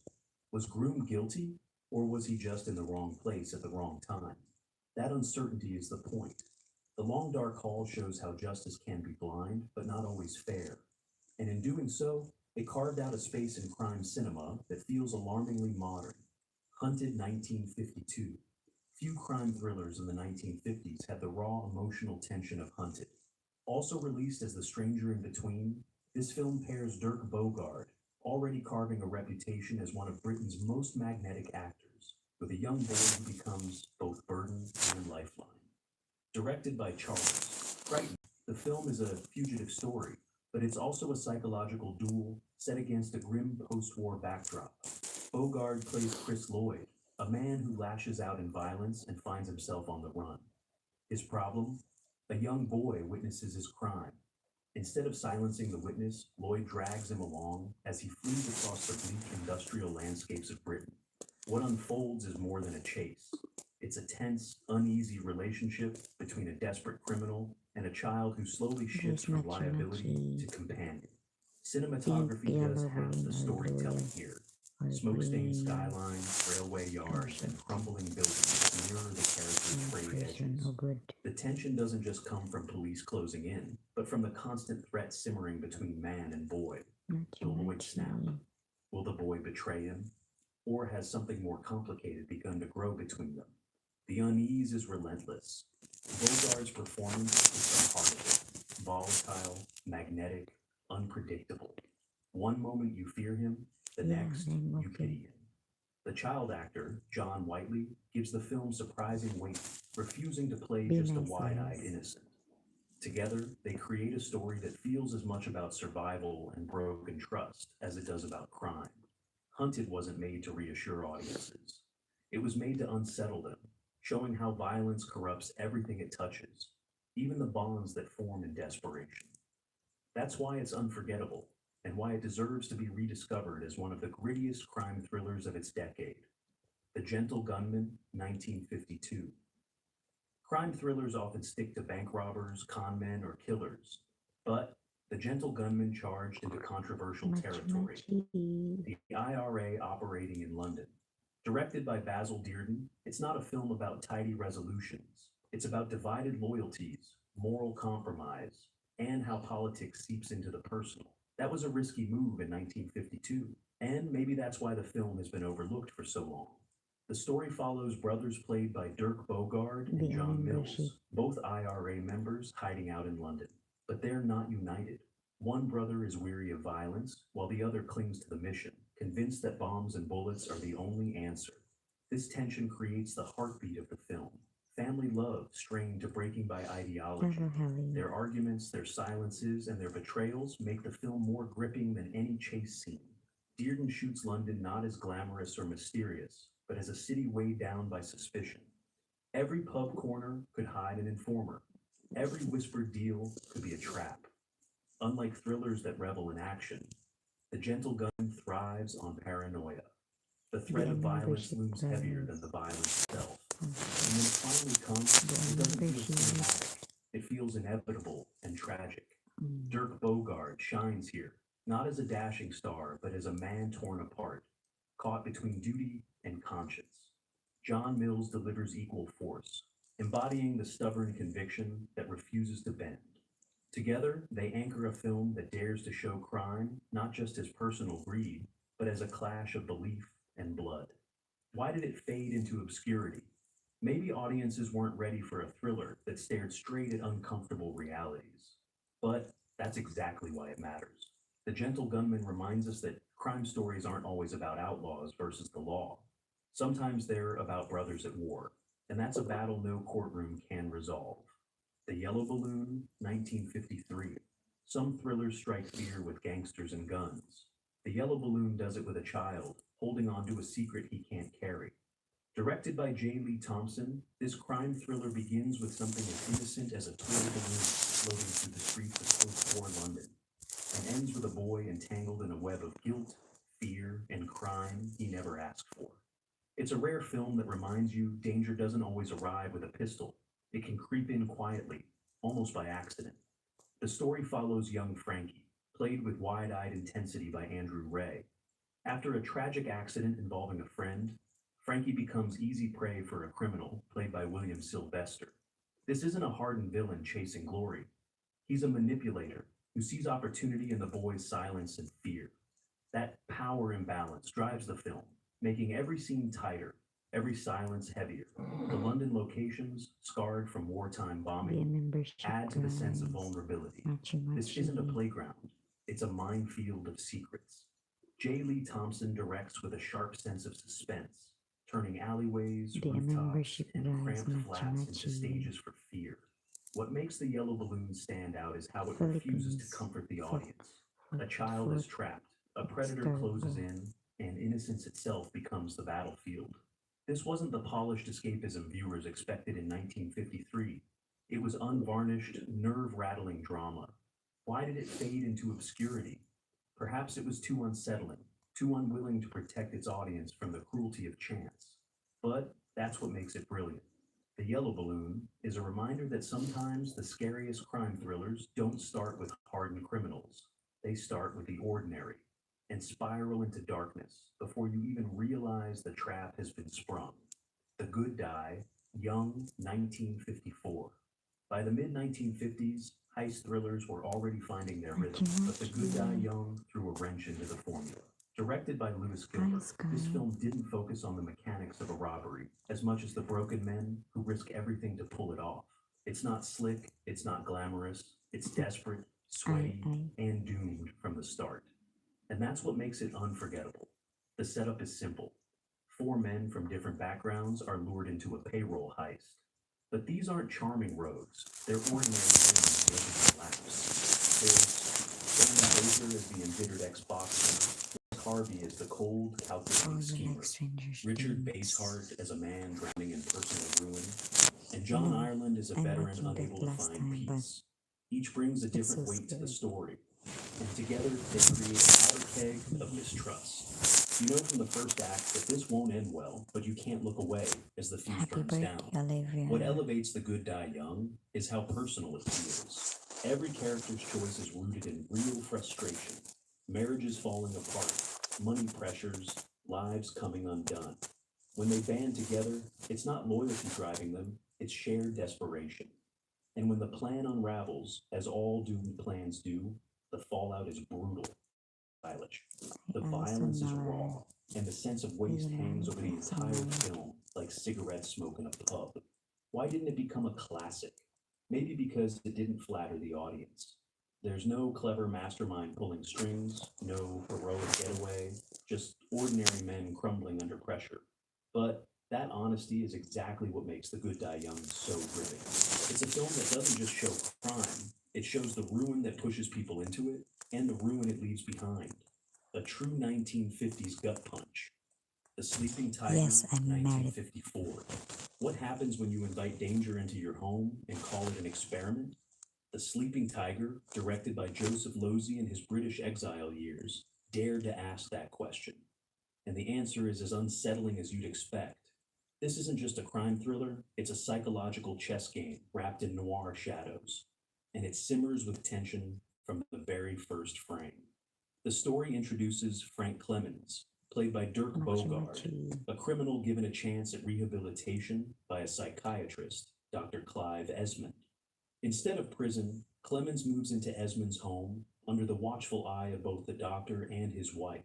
Was Groom guilty, or was he just in the wrong place at the wrong time? That uncertainty is the point. The Long Dark Hall shows how justice can be blind, but not always fair. And in doing so, it carved out a space in crime cinema that feels alarmingly modern. Hunted 1952. Few crime thrillers in the 1950s had the raw emotional tension of Hunted. Also released as The Stranger in Between, this film pairs Dirk Bogarde, already carving a reputation as one of Britain's most magnetic actors, with a young boy who becomes both burden and lifeline. Directed by Charles Crichton, the film is a fugitive story, but it's also a psychological duel set against a grim post-war backdrop. Bogarde plays Chris Lloyd, a man who lashes out in violence and finds himself on the run. His problem? A young boy witnesses his crime. Instead of silencing the witness, Lloyd drags him along as he flees across the bleak industrial landscapes of Britain. What unfolds is more than a chase. It's a tense, uneasy relationship between a desperate criminal and a child who slowly shifts from liability to companion. Cinematography does half the storytelling here. Smoke-stained skylines, railway yards, and crumbling buildings mirror the characters' frayed edges. The tension doesn't just come from police closing in, but from the constant threat simmering between man and boy. Will Lloyd snap? Will the boy betray him? Or has something more complicated begun to grow between them? The unease is relentless. Bogarde's performance is the heart of it. Volatile, magnetic, unpredictable. One moment you fear him, the next you pity him. The child actor, John Whiteley, gives the film surprising weight, refusing to play just a wide-eyed innocent. Together, they create a story that feels as much about survival and broken trust as it does about crime. Hunted wasn't made to reassure audiences. It was made to unsettle them, showing how violence corrupts everything it touches, even the bonds that form in desperation. That's why it's unforgettable, and why it deserves to be rediscovered as one of the grittiest crime thrillers of its decade. The Gentle Gunman, 1952. Crime thrillers often stick to bank robbers, con men, or killers, but The Gentle Gunman charged into controversial territory. The IRA operating in London. Directed by Basil Dearden, it's not a film about tidy resolutions. It's about divided loyalties, moral compromise, and how politics seeps into the personal. That was a risky move in 1952, and maybe that's why the film has been overlooked for so long. The story follows brothers played by Dirk Bogarde and John Mills, both IRA members hiding out in London. But they're not united. One brother is weary of violence, while the other clings to the mission, convinced that bombs and bullets are the only answer. This tension creates the heartbeat of the film. Family love strained to breaking by ideology. Their arguments, their silences, and their betrayals make the film more gripping than any chase scene. Dearden shoots London not as glamorous or mysterious, but as a city weighed down by suspicion. Every pub corner could hide an informer. Every whispered deal could be a trap. Unlike thrillers that revel in action, The Gentle Gunman thrives on paranoia. The threat of violence looms heavier than the violence itself. And when it finally comes, it doesn't feel cinematic. It feels inevitable and tragic. Dirk Bogarde shines here, not as a dashing star, but as a man torn apart, caught between duty and conscience. John Mills delivers equal force, embodying the stubborn conviction that refuses to bend. Together, they anchor a film that dares to show crime not just as personal greed, but as a clash of belief and blood. Why did it fade into obscurity? Maybe audiences weren't ready for a thriller that stared straight at uncomfortable realities. But that's exactly why it matters. The Gentle Gunman reminds us that crime stories aren't always about outlaws versus the law. Sometimes they're about brothers at war, and that's a battle no courtroom can resolve. The Yellow Balloon, 1953. Some thrillers strike fear with gangsters and guns. The Yellow Balloon does it with a child, holding on to a secret he can't carry. Directed by J. Lee Thompson, this crime thriller begins with something as innocent as a toy balloon floating through the streets of post-war London, and ends with a boy entangled in a web of guilt, fear, and crime he never asked for. It's a rare film that reminds you danger doesn't always arrive with a pistol. It can creep in quietly, almost by accident. The story follows young Frankie, played with wide-eyed intensity by Andrew Ray. After a tragic accident involving a friend, Frankie becomes easy prey for a criminal, played by William Sylvester. This isn't a hardened villain chasing glory. He's a manipulator who sees opportunity in the boy's silence and fear. That power imbalance drives the film, making every scene tighter, every silence heavier. The London locations, scarred from wartime The bombing, membership add to the sense of price. vulnerability. Machi This isn't a Machi. playground, it's a minefield of secrets. J. Lee Thompson directs with a sharp sense of suspense, turning alleyways, The rooftops, membership and price. cramped Machi flats into Machi. stages for fear. What makes the Yellow Balloon stand out is how it refuses to Philippines. comfort the Fourth- audience. A child is trapped, a predator Third closes one. in, and innocence itself becomes the battlefield. This wasn't the polished escapism viewers expected in 1953. It was unvarnished, nerve-rattling drama. Why did it fade into obscurity? Perhaps it was too unsettling, too unwilling to protect its audience from the cruelty of chance. But that's what makes it brilliant. The Yellow Balloon is a reminder that sometimes the scariest crime thrillers don't start with hardened criminals. They start with the ordinary and spiral into darkness before you even realize the trap has been sprung. The Good Die, Young, 1954. By the mid-1950s, heist thrillers were already finding their rhythm, but The Good Die Young threw a wrench into the formula. Directed by Lewis Gilbert, this film didn't focus on the mechanics of a robbery as much as the broken men who risk everything to pull it off. It's not slick, it's not glamorous, it's desperate, sweaty, and doomed from the start. And that's what makes it unforgettable. The setup is simple. 4 men from different backgrounds are lured into a payroll heist. But these aren't charming rogues. They're ordinary men making collapse. There's Sam Fraser as the embittered ex-boxer. Harvey as the cold, calculating schemer. Richard Basehart as a man drowning in personal ruin. And John Ireland as a veteran unable to find peace. Each brings a different weight to the story. And together they create a powder keg of mistrust. You know from the first act that this won't end well, but you can't look away as the fuse Happy burns birthday, down. Olivia. What elevates The Good Die Young is how personal it feels. Every character's choice is rooted in real frustration. Marriages falling apart, money pressures, lives coming undone. When they band together, it's not loyalty driving them, it's shared desperation. And when the plan unravels, as all doomed plans do, the fallout is brutal. Stylish. The violence is raw, and the sense of waste hangs over the entire film like cigarette smoke in a pub. Why didn't it become a classic? Maybe because it didn't flatter the audience. There's no clever mastermind pulling strings, no heroic getaway, just ordinary men crumbling under pressure. But that honesty is exactly what makes The Good Die Young so gripping. It's a film that doesn't just show crime, it shows the ruin that pushes people into it and the ruin it leaves behind. A true 1950s gut punch. The Sleeping Tiger, Yes, I'm married. 1954. What happens when you invite danger into your home and call it an experiment? The Sleeping Tiger, directed by Joseph Losey in his British exile years, dared to ask that question. And the answer is as unsettling as you'd expect. This isn't just a crime thriller, it's a psychological chess game wrapped in noir shadows. And it simmers with tension from the very first frame. The story introduces Frank Clemens, played by Dirk Bogarde, a criminal given a chance at rehabilitation by a psychiatrist, Dr. Clive Esmond. Instead of prison, Clemens moves into Esmond's home under the watchful eye of both the doctor and his wife.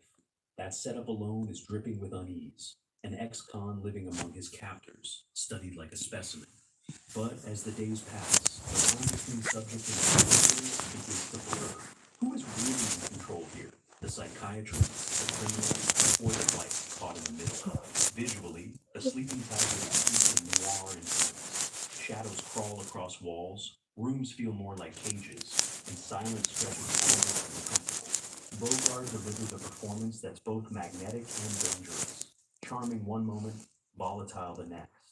That setup alone is dripping with unease. an ex-con living among his captors, studied like a specimen. But as the days pass, the line between subject and character begins to blur. Who is really in control here? The psychiatrist, the criminal, or the wife caught in the middle? Visually, The Sleeping Tiger is in noir influence. Shadows crawl across walls, rooms feel more like cages, and silence stretches longer than uncomfortable. Bogart delivers a performance that's both magnetic and dangerous, charming one moment, volatile the next.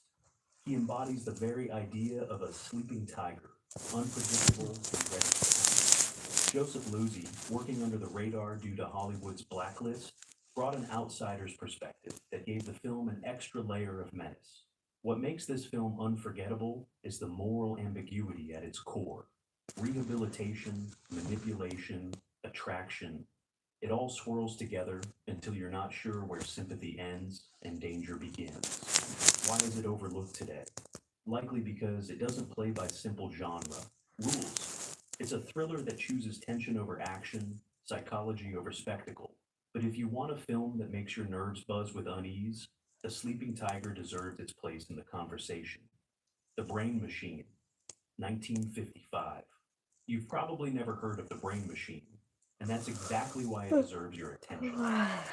He embodies the very idea of a sleeping tiger, unpredictable and ready to pounce. Joseph Losey, working under the radar due to Hollywood's blacklist, brought an outsider's perspective that gave the film an extra layer of menace. What makes this film unforgettable is the moral ambiguity at its core. Rehabilitation, manipulation, attraction, it all swirls together until you're not sure where sympathy ends and danger begins. Why is it overlooked today? Likely because it doesn't play by simple genre rules. It's a thriller that chooses tension over action, psychology over spectacle. But if you want a film that makes your nerves buzz with unease, The Sleeping Tiger deserves its place in the conversation. The Brain Machine, 1955. You've probably never heard of The Brain Machine, and that's exactly why it deserves your attention.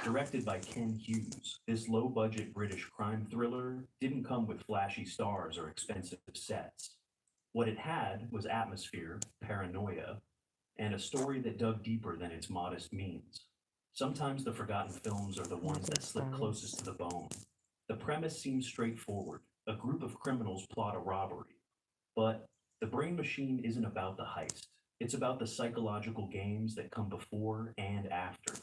Directed by Ken Hughes, this low-budget British crime thriller didn't come with flashy stars or expensive sets. What it had was atmosphere, paranoia, and a story that dug deeper than its modest means. Sometimes the forgotten films are the ones that slip closest to the bone. The premise seems straightforward. A group of criminals plot a robbery. But The Brain Machine isn't about the heist. It's about the psychological games that come before and after.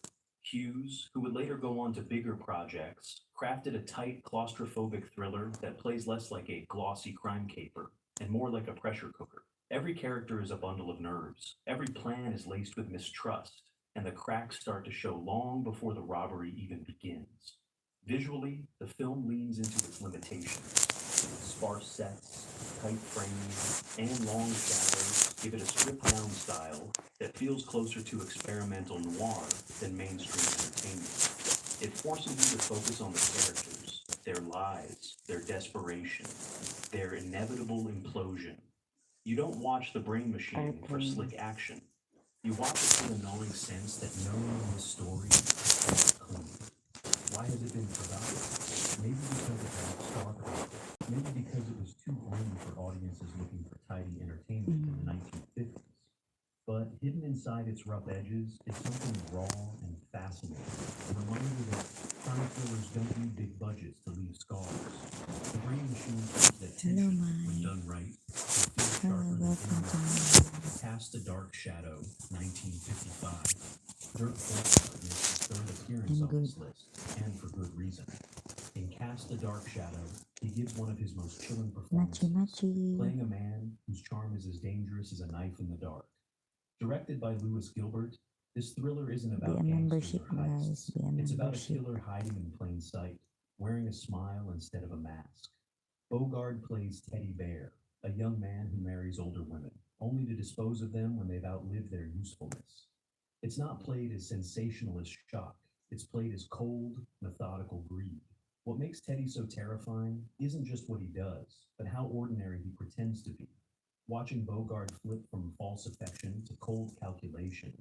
Hughes, who would later go on to bigger projects, crafted a tight, claustrophobic thriller that plays less like a glossy crime caper and more like a pressure cooker. Every character is a bundle of nerves. Every plan is laced with mistrust, and the cracks start to show long before the robbery even begins. Visually, the film leans into its limitations. Sparse sets, tight frames, and long shadows give it a stripped-down style that feels closer to experimental noir than mainstream entertainment. It forces you to focus on the characters, their lives, their desperation, their inevitable implosion. You don't watch The Brain Machine for slick action. You watch it for the gnawing sense that no one in this story is clean. Why has it been forgotten? Maybe because it was star power. Maybe because it was too grim for audiences looking for tidy entertainment in the 1950s. But hidden inside its rough edges is something raw and fascinating. A reminder that crime thrillers don't need big budgets to leave scars. The Brain Machine proves that tension, when done right, can feel sharper than anything. Cast a Dark Shadow, 1955. Dirk Bogarde makes his third appearance on this list, and for good reason. In Cast a Dark Shadow, he gives one of his most chilling performances, playing a man whose charm is as dangerous as a knife in the dark. Directed by Lewis Gilbert, this thriller isn't about gangsters or heists. It's about a killer hiding in plain sight, wearing a smile instead of a mask. Bogarde plays Teddy Bear, a young man who marries older women, only to dispose of them when they've outlived their usefulness. It's not played as sensational as shock. It's played as cold, methodical greed. What makes Teddy so terrifying isn't just what he does, but how ordinary he pretends to be. Watching Bogarde flip from false affection to cold calculation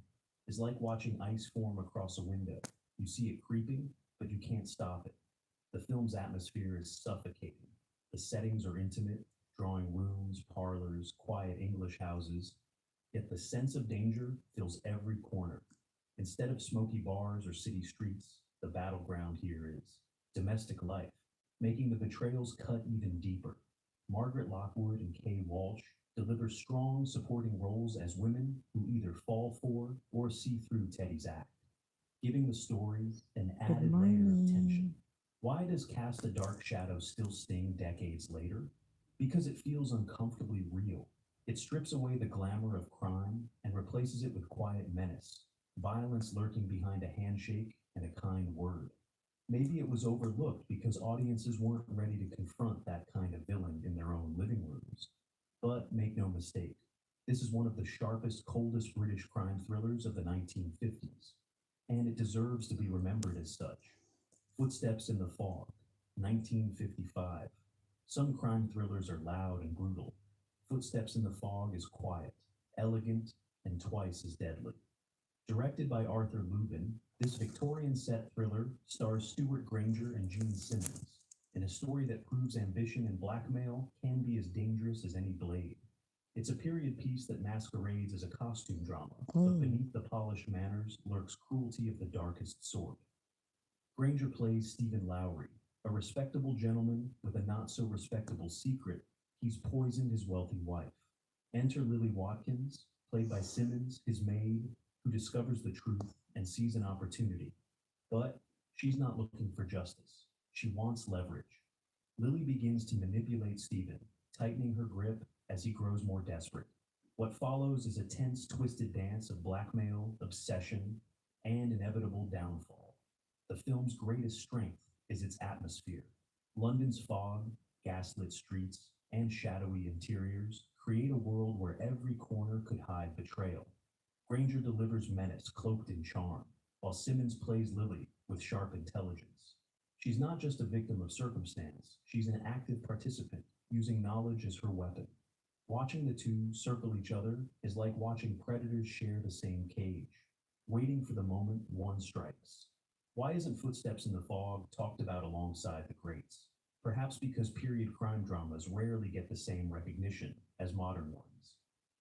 is like watching ice form across a window. You see it creeping, but you can't stop it. The film's atmosphere is suffocating. The settings are intimate, drawing rooms, parlors, quiet English houses, yet the sense of danger fills every corner. Instead of smoky bars or city streets, the battleground here is domestic life, making the betrayals cut even deeper. Margaret Lockwood and Kay Walsh deliver strong supporting roles as women who either fall for or see through Teddy's act, giving the story an added layer of tension. Why does Cast a Dark Shadow still sting decades later? Because it feels uncomfortably real. It strips away the glamour of crime and replaces it with quiet menace, violence lurking behind a handshake and a kind word. Maybe it was overlooked because audiences weren't ready to confront that kind of villain in their own living rooms. But make no mistake, this is one of the sharpest, coldest British crime thrillers of the 1950s, and it deserves to be remembered as such. Footsteps in the Fog, 1955. Some crime thrillers are loud and brutal. Footsteps in the Fog is quiet, elegant, and twice as deadly. Directed by Arthur Lubin, this Victorian set thriller stars Stuart Granger and Gene Simmons in a story that proves ambition and blackmail can be as dangerous as any blade. It's a period piece that masquerades as a costume drama, but beneath the polished manners lurks cruelty of the darkest sort. Granger plays Stephen Lowry, a respectable gentleman with a not-so-respectable secret. He's poisoned his wealthy wife. Enter Lily Watkins, played by Simmons, his maid, who discovers the truth and sees an opportunity. But she's not looking for justice. She wants leverage. Lily begins to manipulate Stephen, tightening her grip as he grows more desperate. What follows is a tense, twisted dance of blackmail, obsession, and inevitable downfall. The film's greatest strength is its atmosphere. London's fog, gaslit streets, and shadowy interiors create a world where every corner could hide betrayal. Granger delivers menace cloaked in charm, while Simmons plays Lily with sharp intelligence. She's not just a victim of circumstance, she's an active participant, using knowledge as her weapon. Watching the two circle each other is like watching predators share the same cage, waiting for the moment one strikes. Why isn't Footsteps in the Fog talked about alongside the greats? Perhaps because period crime dramas rarely get the same recognition as modern ones.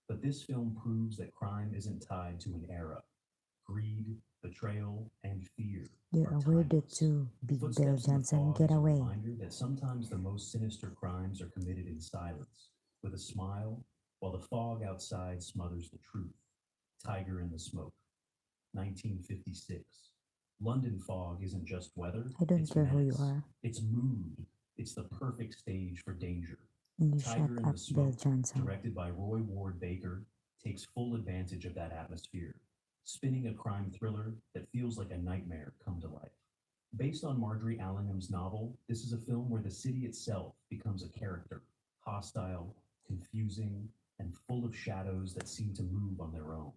But this film proves that crime isn't tied to an era. Greed, betrayal, and fear You're are awarded timeless. to Big Footsteps Bill in the Johnson. Fog Get is a away. reminder that sometimes the most sinister crimes are committed in silence, with a smile, while the fog outside smothers the truth. Tiger in the Smoke, 1956. London fog isn't just weather. I don't it's care who you menace. are. It's mood. It's the perfect stage for danger. And you shut Tiger in up, the Bill Smoke, Johnson. directed by Roy Ward Baker, takes full advantage of that atmosphere, spinning a crime thriller that feels like a nightmare come to life. Based on Marjorie Allingham's novel, this is a film where the city itself becomes a character, hostile, confusing, and full of shadows that seem to move on their own.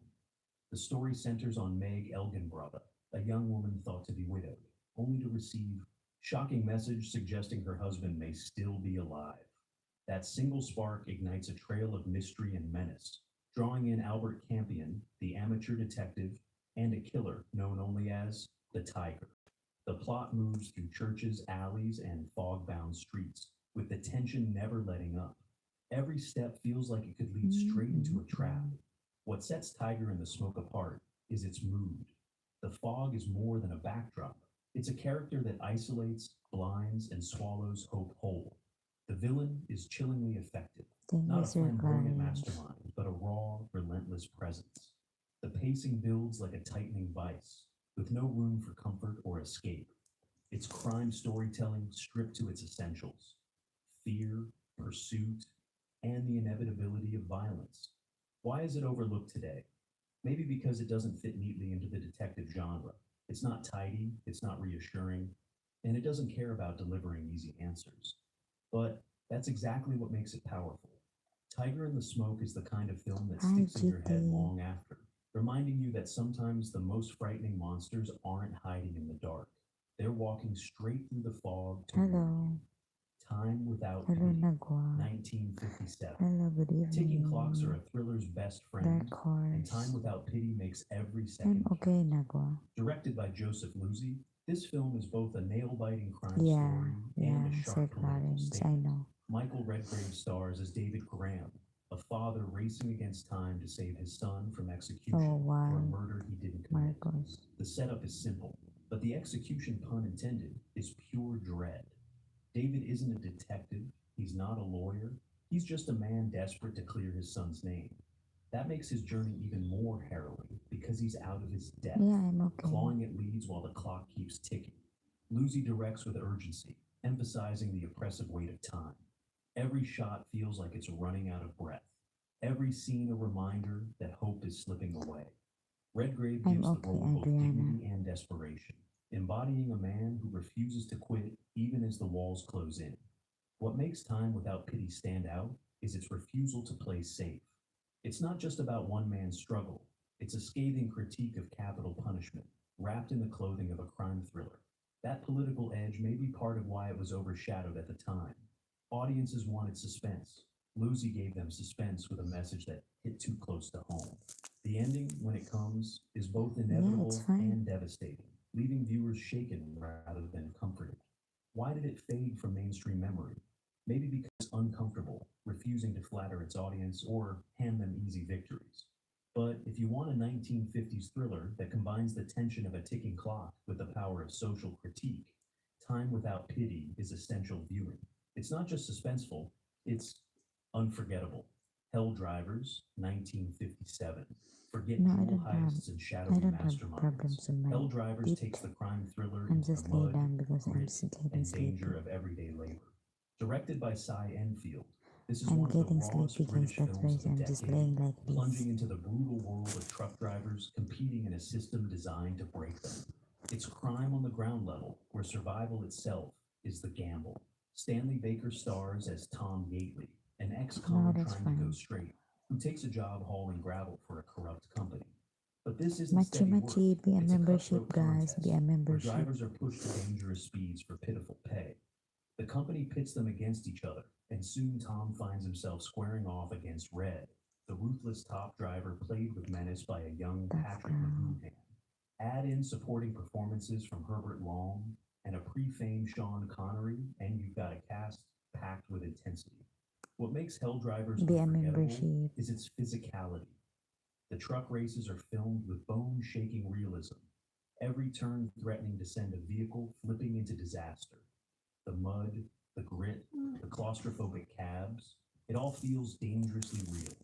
The story centers on Meg Elginbrode, a young woman thought to be widowed, only to receive shocking message suggesting her husband may still be alive. That single spark ignites a trail of mystery and menace, drawing in Albert Campion, the amateur detective, and a killer known only as the Tiger. The plot moves through churches, alleys, and fog-bound streets, with the tension never letting up. Every step feels like it could lead straight into a trap. What sets Tiger in the Smoke apart is its mood. The fog is more than a backdrop. It's a character that isolates, blinds, and swallows hope whole. The villain is chillingly effective, Thank you, not a Sir flamboyant Clarence. mastermind, but a raw, relentless presence. The pacing builds like a tightening vice, with no room for comfort or escape. It's crime storytelling stripped to its essentials: fear, pursuit, and the inevitability of violence. Why is it overlooked today? Maybe because it doesn't fit neatly into the detective genre. It's not tidy, it's not reassuring, and it doesn't care about delivering easy answers. But that's exactly what makes it powerful. Tiger in the Smoke is the kind of film that Hi, sticks in your head GT. long after, reminding you that sometimes the most frightening monsters aren't hiding in the dark. They're walking straight through the fog toward Hello. you. Time Without Hello, Pity, Nagwa. 1957. Hello, good evening. Ticking clocks are a thriller's best friend, Dark and Horse. Time Without Pity makes every I'm second count. okay, Nagwa. Directed by Joseph Luzzi, this film is both a nail-biting crime Yeah, story yeah, and a Sir sharp political Clarence. I statement. know. Michael Redgrave stars as David Graham, a father racing against time to save his son from execution Oh, for why? a murder he didn't commit. Marcos. The setup is simple, but the execution, pun intended, is pure dread. David isn't a detective, he's not a lawyer, he's just a man desperate to clear his son's name. That makes his journey even more harrowing because he's out of his depth, Yeah, I'm okay. clawing at leads while the clock keeps ticking. Luzzi directs with urgency, emphasizing the oppressive weight of time. Every shot feels like it's running out of breath. Every scene a reminder that hope is slipping away. Redgrave I'm gives the okay, role both Adriana. dignity and desperation, embodying a man who refuses to quit even as the walls close in. What makes Time Without Pity stand out is its refusal to play safe. It's not just about one man's struggle. It's a scathing critique of capital punishment, wrapped in the clothing of a crime thriller. That political edge may be part of why it was overshadowed at the time. Audiences wanted suspense. Lucy gave them suspense with a message that hit too close to home. The ending, when it comes, is both inevitable fine. and devastating, leaving viewers shaken rather than comforted. Why did it fade from mainstream memory? Maybe because it's uncomfortable, refusing to flatter its audience or hand them easy victories. But if you want a 1950s thriller that combines the tension of a ticking clock with the power of social critique, Time Without Pity is essential viewing. It's not just suspenseful, it's unforgettable. Hell Drivers, 1957. Forget No, I jewel don't have. heists and I shadowy don't have masterminds. problems with my Hell Drivers feet. takes the crime thriller I'm into just the laying mud, down because I'm grit, getting and danger sleepy. of everyday labor. Directed by Cy Enfield, this is I'm one of the getting rawest sleepy, guys. British That's why films of the I'm just decade, laying like plunging this. into the brutal world of truck drivers competing in a system designed to break them. It's crime on the ground level, where survival itself is the gamble. Stanley Baker stars as Tom Gately, an No, ex-con that's trying to go fine. straight, who takes a job hauling gravel for a corrupt company. But this isn't Machi steady work. Machi, be a It's a membership, cutthroat guys. Be contest, a where membership. drivers are pushed to dangerous speeds for pitiful pay. The company pits them against each other, and soon Tom finds himself squaring off against Red, the ruthless top driver played with menace by a young Tough Patrick girl. McGoohan. Add in supporting performances from Herbert Long and a pre-famed Sean Connery, and you've got a cast packed with intensity. What makes Hell Drivers Be a unforgettable membership. is its physicality. The truck races are filmed with bone-shaking realism, every turn threatening to send a vehicle flipping into disaster. The mud, the grit, the claustrophobic cabs, it all feels dangerously real.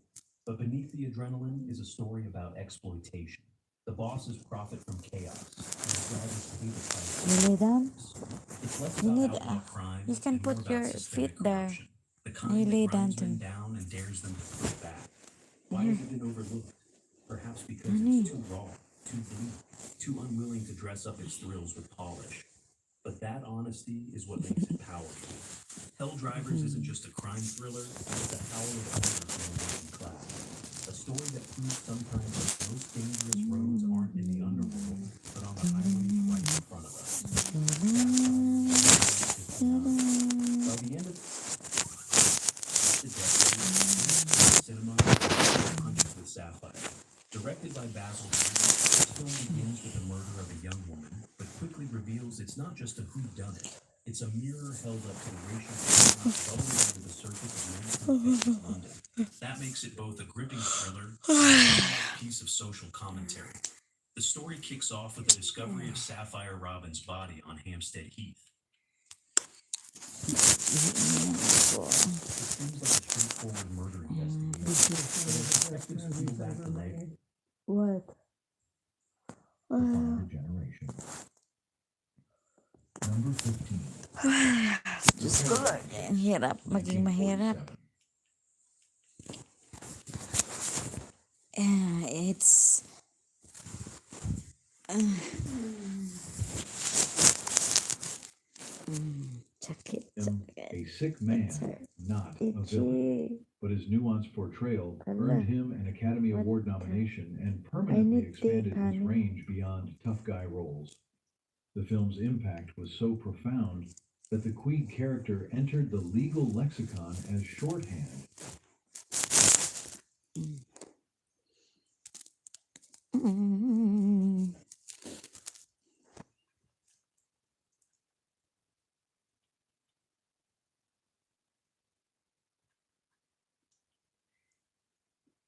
But beneath the adrenaline is a story about exploitation. The bosses profit from chaos, and the drivers pay the price. You lay down? It's less You about need. outlaw crime You can and more put about your systemic feet there. corruption. The You kind that lay down grinds to men me. down and dares them to push back. Why has it been overlooked? Perhaps because Honey. it's too raw, too bleak, too unwilling to dress up its thrills with polish. But that honesty is what makes it powerful. Hell Drivers isn't just a crime thriller, it's a howl of anger from the working class. A story that proves sometimes that the most dangerous roads aren't in the underworld, but on the highways right in front of us. By the end of the decade, cinema Hunted with Sapphire. Directed by Basil Rathbone, this film begins with the murder of a young woman, but quickly reveals it's not just a whodunit. It's a mirror held up to the racial chaos bubbling under the surface of 1950s London. That makes it both a gripping thriller and a piece of social commentary. The story kicks off with the discovery of Sapphire Robin's body on Hampstead Heath. It seems like a straightforward murder investigation, but as detectives peel back the layers, What? The Founder Generation. Number 15. Diyos ko, ang hirap. Maging mahirap. 1947. It's... sakit, sakit. A sick man, It's hurt. not a villain. Itchy. But his nuanced portrayal Ala. earned him an Academy What Award the- nomination and permanently need expanded tape, his honey. range beyond tough guy roles. The film's impact was so profound that the Queeg character entered the legal lexicon as shorthand. Mm.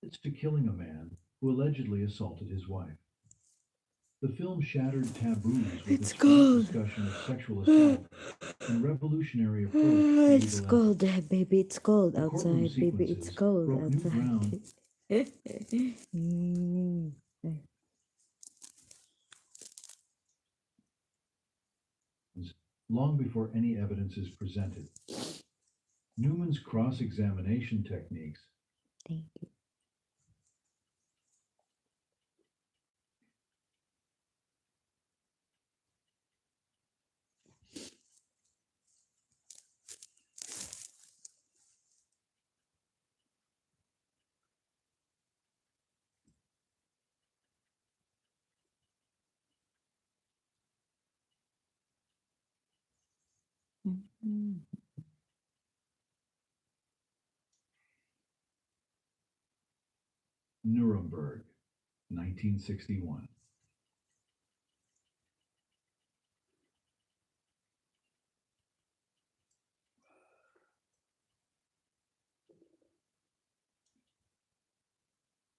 It's to killing a man who allegedly assaulted his wife. The film shattered taboos with It's its frank cold. discussion of sexual assault and revolutionary approach to It's legal cold, ethics. baby. It's cold The courtroom outside, baby. It's sequences cold broke new outside. ground Mm. long before any evidence is presented. Newman's cross-examination techniques Thank you. Mhm. Nuremberg, 1961.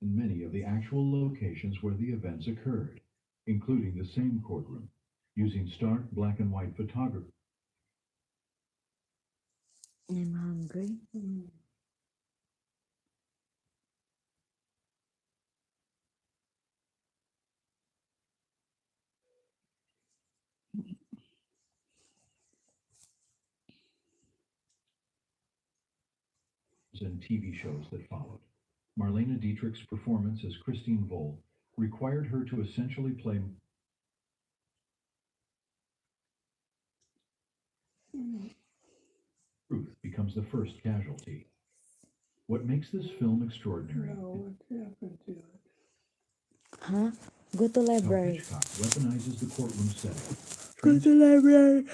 And many of the actual locations where the events occurred, including the same courtroom, using stark black and white photography. I'm hungry. And TV shows that followed. Marlene Dietrich's performance as Christine Vole required her to essentially play Ruth becomes the first casualty. What makes this film extraordinary? No, what happened to it? Huh? Go to How library. Hitchcock weaponizes the courtroom setting. Go to library.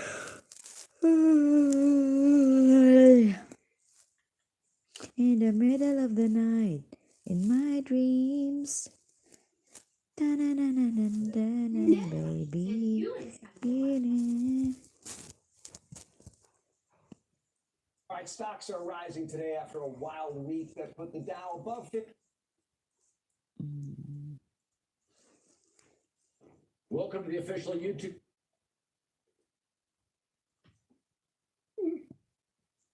In the middle of the night, in my dreams. Da-na-na-na-na-na-na, baby. All right, stocks are rising today after a wild week that put the Dow above 50. Welcome to the official YouTube.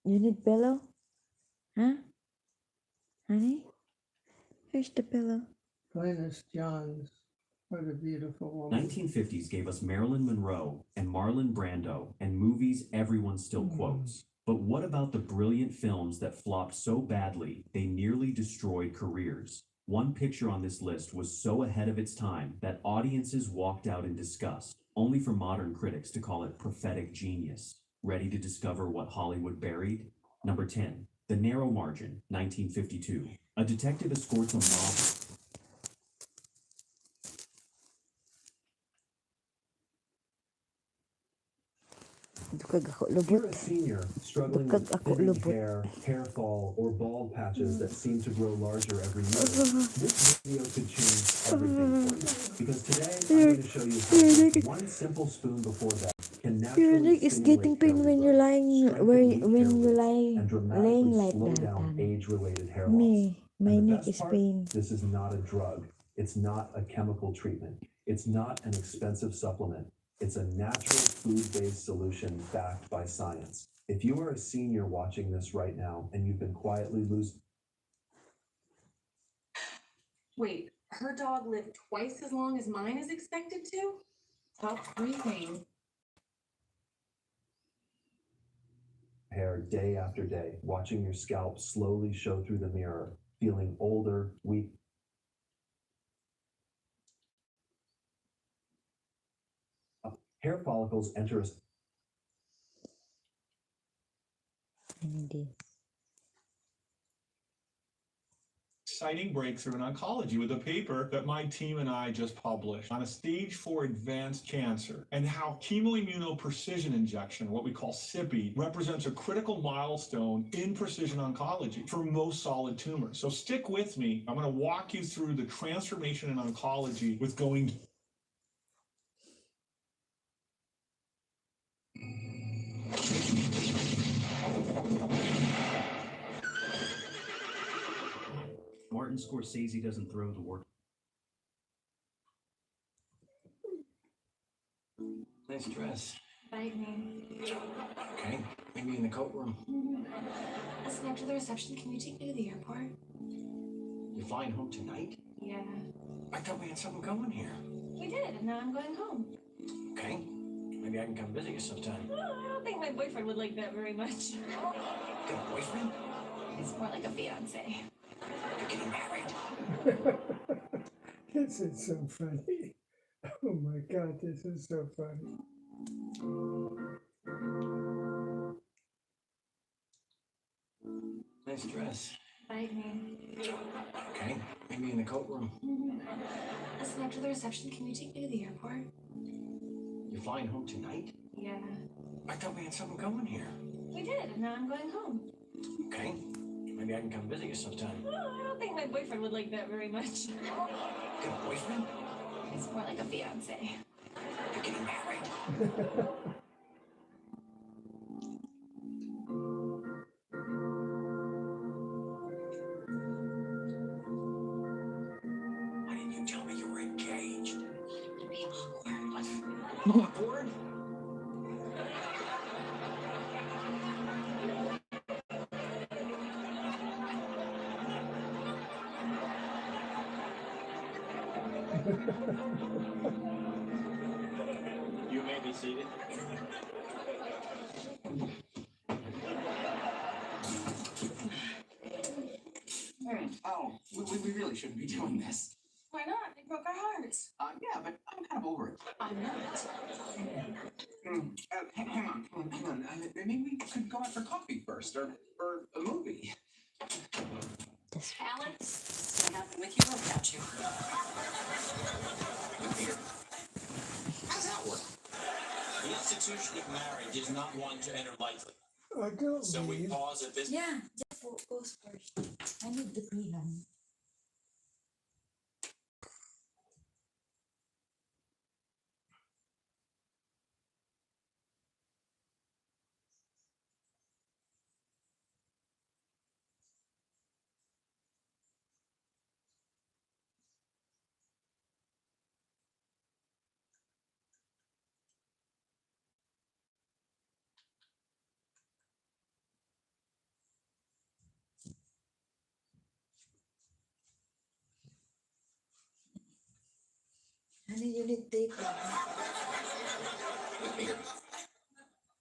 You need pillow? Huh? Honey? Here's the pillow. Glennis Johns. What a beautiful woman. 1950s gave us Marilyn Monroe and Marlon Brando and movies everyone still quotes. But what about the brilliant films that flopped so badly they nearly destroyed careers? One picture on this list was so ahead of its time that audiences walked out in disgust, only for modern critics to call it prophetic genius. Ready to discover what Hollywood buried? Number 10, The Narrow Margin, 1952. A detective escorts a mob. Dukag ako If lubot. you're a senior struggling with Dukag ako thinning lubot. hair fall, or bald patches that seem to grow larger every year, this video could change everything for you. Because today, I'm going to show you how one simple spoon before bed can Your naturally leg is getting stimulate pain hair when you're regrowth, lying, strengthen where, weak when hair you roots, lie, and laying dramatically like slow that. down honey. age-related hair loss. Me, my And the neck best is part, pain. this is not a drug. It's not a chemical treatment. It's not an expensive supplement. It's a natural food-based solution backed by science. If you are a senior watching this right now and you've been quietly losing. Wait, her dog lived twice as long as mine is expected to? Stop breathing. Hair day after day, watching your scalp slowly show through the mirror, feeling older, weak. Hair follicles enter a I need this. Exciting breakthrough in oncology with a paper that my team and I just published on a stage 4 advanced cancer and how chemoimmunoprecision injection, what we call CIPI, represents a critical milestone in precision oncology for most solid tumors. So stick with me. I'm going to walk you through the transformation in oncology with going. Martin Scorsese doesn't throw the work. Nice dress. Bite me. Okay, maybe in the coat room. Listen, after the reception, can you take me to the airport? You're flying home tonight? Yeah. I thought we had something going here. We did, and now I'm going home. Okay, maybe I can come visit you sometime. Oh, I don't think my boyfriend would like that very much. Got a boyfriend? It's more like a fiance. You're getting married. This is so funny. Oh my God, this is so funny. Nice dress. Bite me. Okay, maybe in the coat room. Listen, after the reception, can you take me to the airport? You're flying home tonight? Yeah. I I thought we had something going here. We did, and now I'm going home. Okay. Maybe I can come visit you sometime. Well, I don't think my boyfriend would like that very much. You got a boyfriend? It's more like a fiance. You're getting married. Why didn't you tell me you were engaged? It'd be awkward. Awkward? You may be seated. Oh, we really shouldn't be doing this. Why not? They broke our hearts. Yeah, but I'm kind of over it. I'm not. Hang on. Maybe we could go out for coffee first, or a movie. Alex, what happened with you or without you? Here. How's that work? The institution of marriage is not one to enter lightly. I don't So we leave. pause at this. Yeah, Jeff goes first. I need the pee, honey. Honey, you need tape. Here.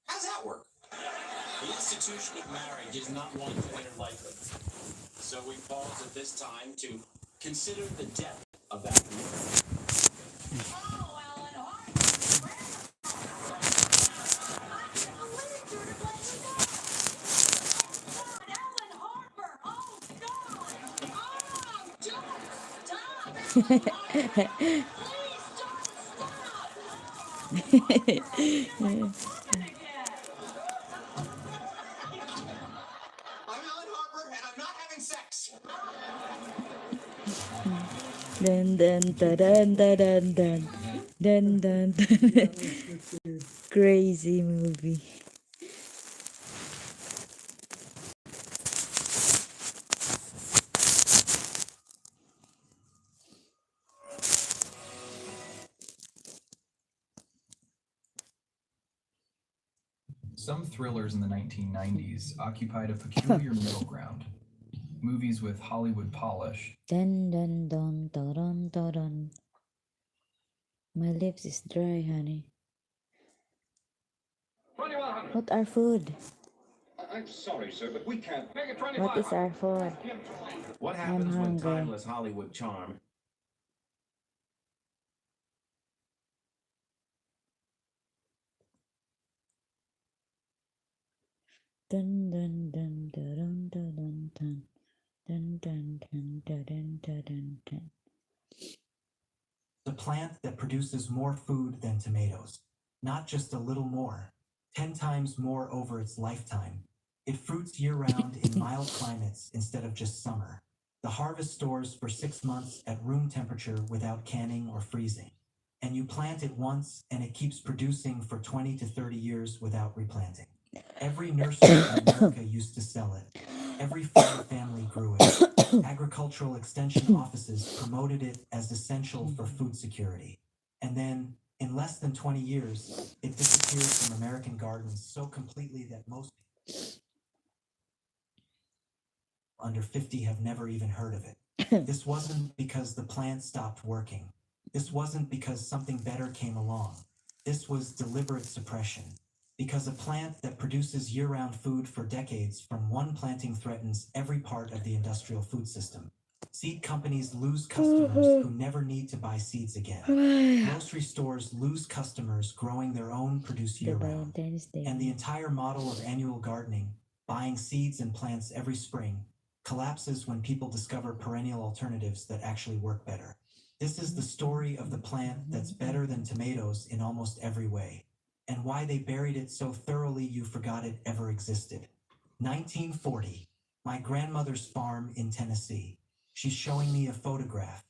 How's that work? The institution of marriage is not one to enter lightly. So we pause at this time to consider the depth of that commitment. I'm Alan Harper, and I'm not having sex. Dun dun dun dun dun dun dun dun dun. Crazy movie. Some thrillers in the 1990s occupied a peculiar middle ground. Movies with Hollywood polish. Dun dun dun dun dun dun dun. My lips is dry, honey. What our food? I'm sorry, sir, but we can't. Make it What is our food? What happens when hungry. timeless Hollywood charm? Dun dun dun dun dun dun dun dun dun dun dun dun dun dun dun. The plant that produces more food than tomatoes, not just a little more, 10 times more over its lifetime. It fruits year-round in mild climates instead of just summer. The harvest stores for 6 months at room temperature without canning or freezing. And you plant it once and it keeps producing for 20 to 30 years without replanting. Every nursery in America used to sell it. Every farm family grew it. Agricultural extension offices promoted it as essential for food security. And then, in less than 20 years, it disappeared from American gardens so completely that most people under 50 have never even heard of it. This wasn't because the plant stopped working. This wasn't because something better came along. This was deliberate suppression. Because a plant that produces year-round food for decades from one planting threatens every part of the industrial food system. Seed companies lose customers who never need to buy seeds again. Grocery stores lose customers growing their own produce year-round. And the entire model of annual gardening, buying seeds and plants every spring, collapses when people discover perennial alternatives that actually work better. This is the story of the plant that's better than tomatoes in almost every way. and why they buried it so thoroughly you forgot it ever existed. 1940, my grandmother's farm in Tennessee. She's showing me a photograph,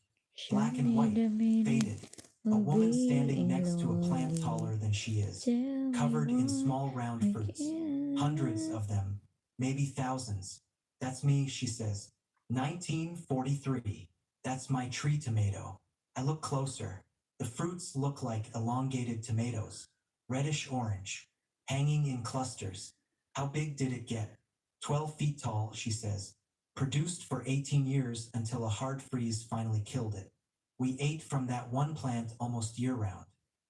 black and white, faded. A woman standing next to a plant taller than she is, covered in small round fruits, hundreds of them, maybe thousands. That's me, she says. 1943. That's my tree tomato. I look closer. The fruits look like elongated tomatoes, reddish orange, hanging in clusters. How big did it get? 12 feet tall, she says. Produced for 18 years until a hard freeze finally killed it. We ate from that one plant almost year-round,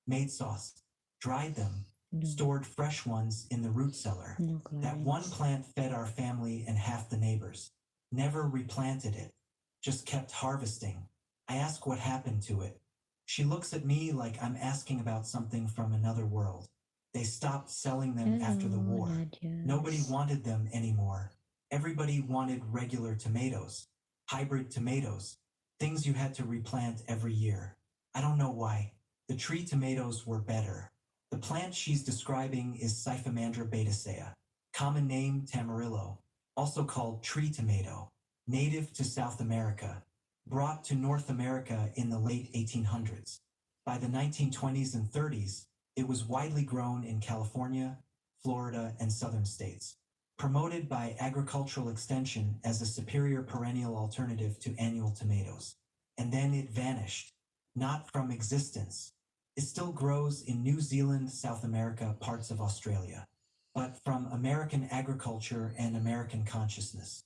made sauce, dried them, stored fresh ones in the root cellar. That one plant fed our family and half the neighbors. Never replanted it, just kept harvesting. I ask what happened to it. She looks at me like I'm asking about something from another world. They stopped selling them after the war. Nobody wanted them anymore. Everybody wanted regular tomatoes, hybrid tomatoes. Things you had to replant every year. I don't know why. The tree tomatoes were better. The plant she's describing is Cyphomandra betaceae, common name Tamarillo, also called tree tomato, native to South America, brought to North America in the late 1800s. By the 1920s and 30s, it was widely grown in California, Florida, and southern states. Promoted by agricultural extension as a superior perennial alternative to annual tomatoes. And then it vanished, not from existence. It still grows in New Zealand, South America, parts of Australia, but from American agriculture and American consciousness.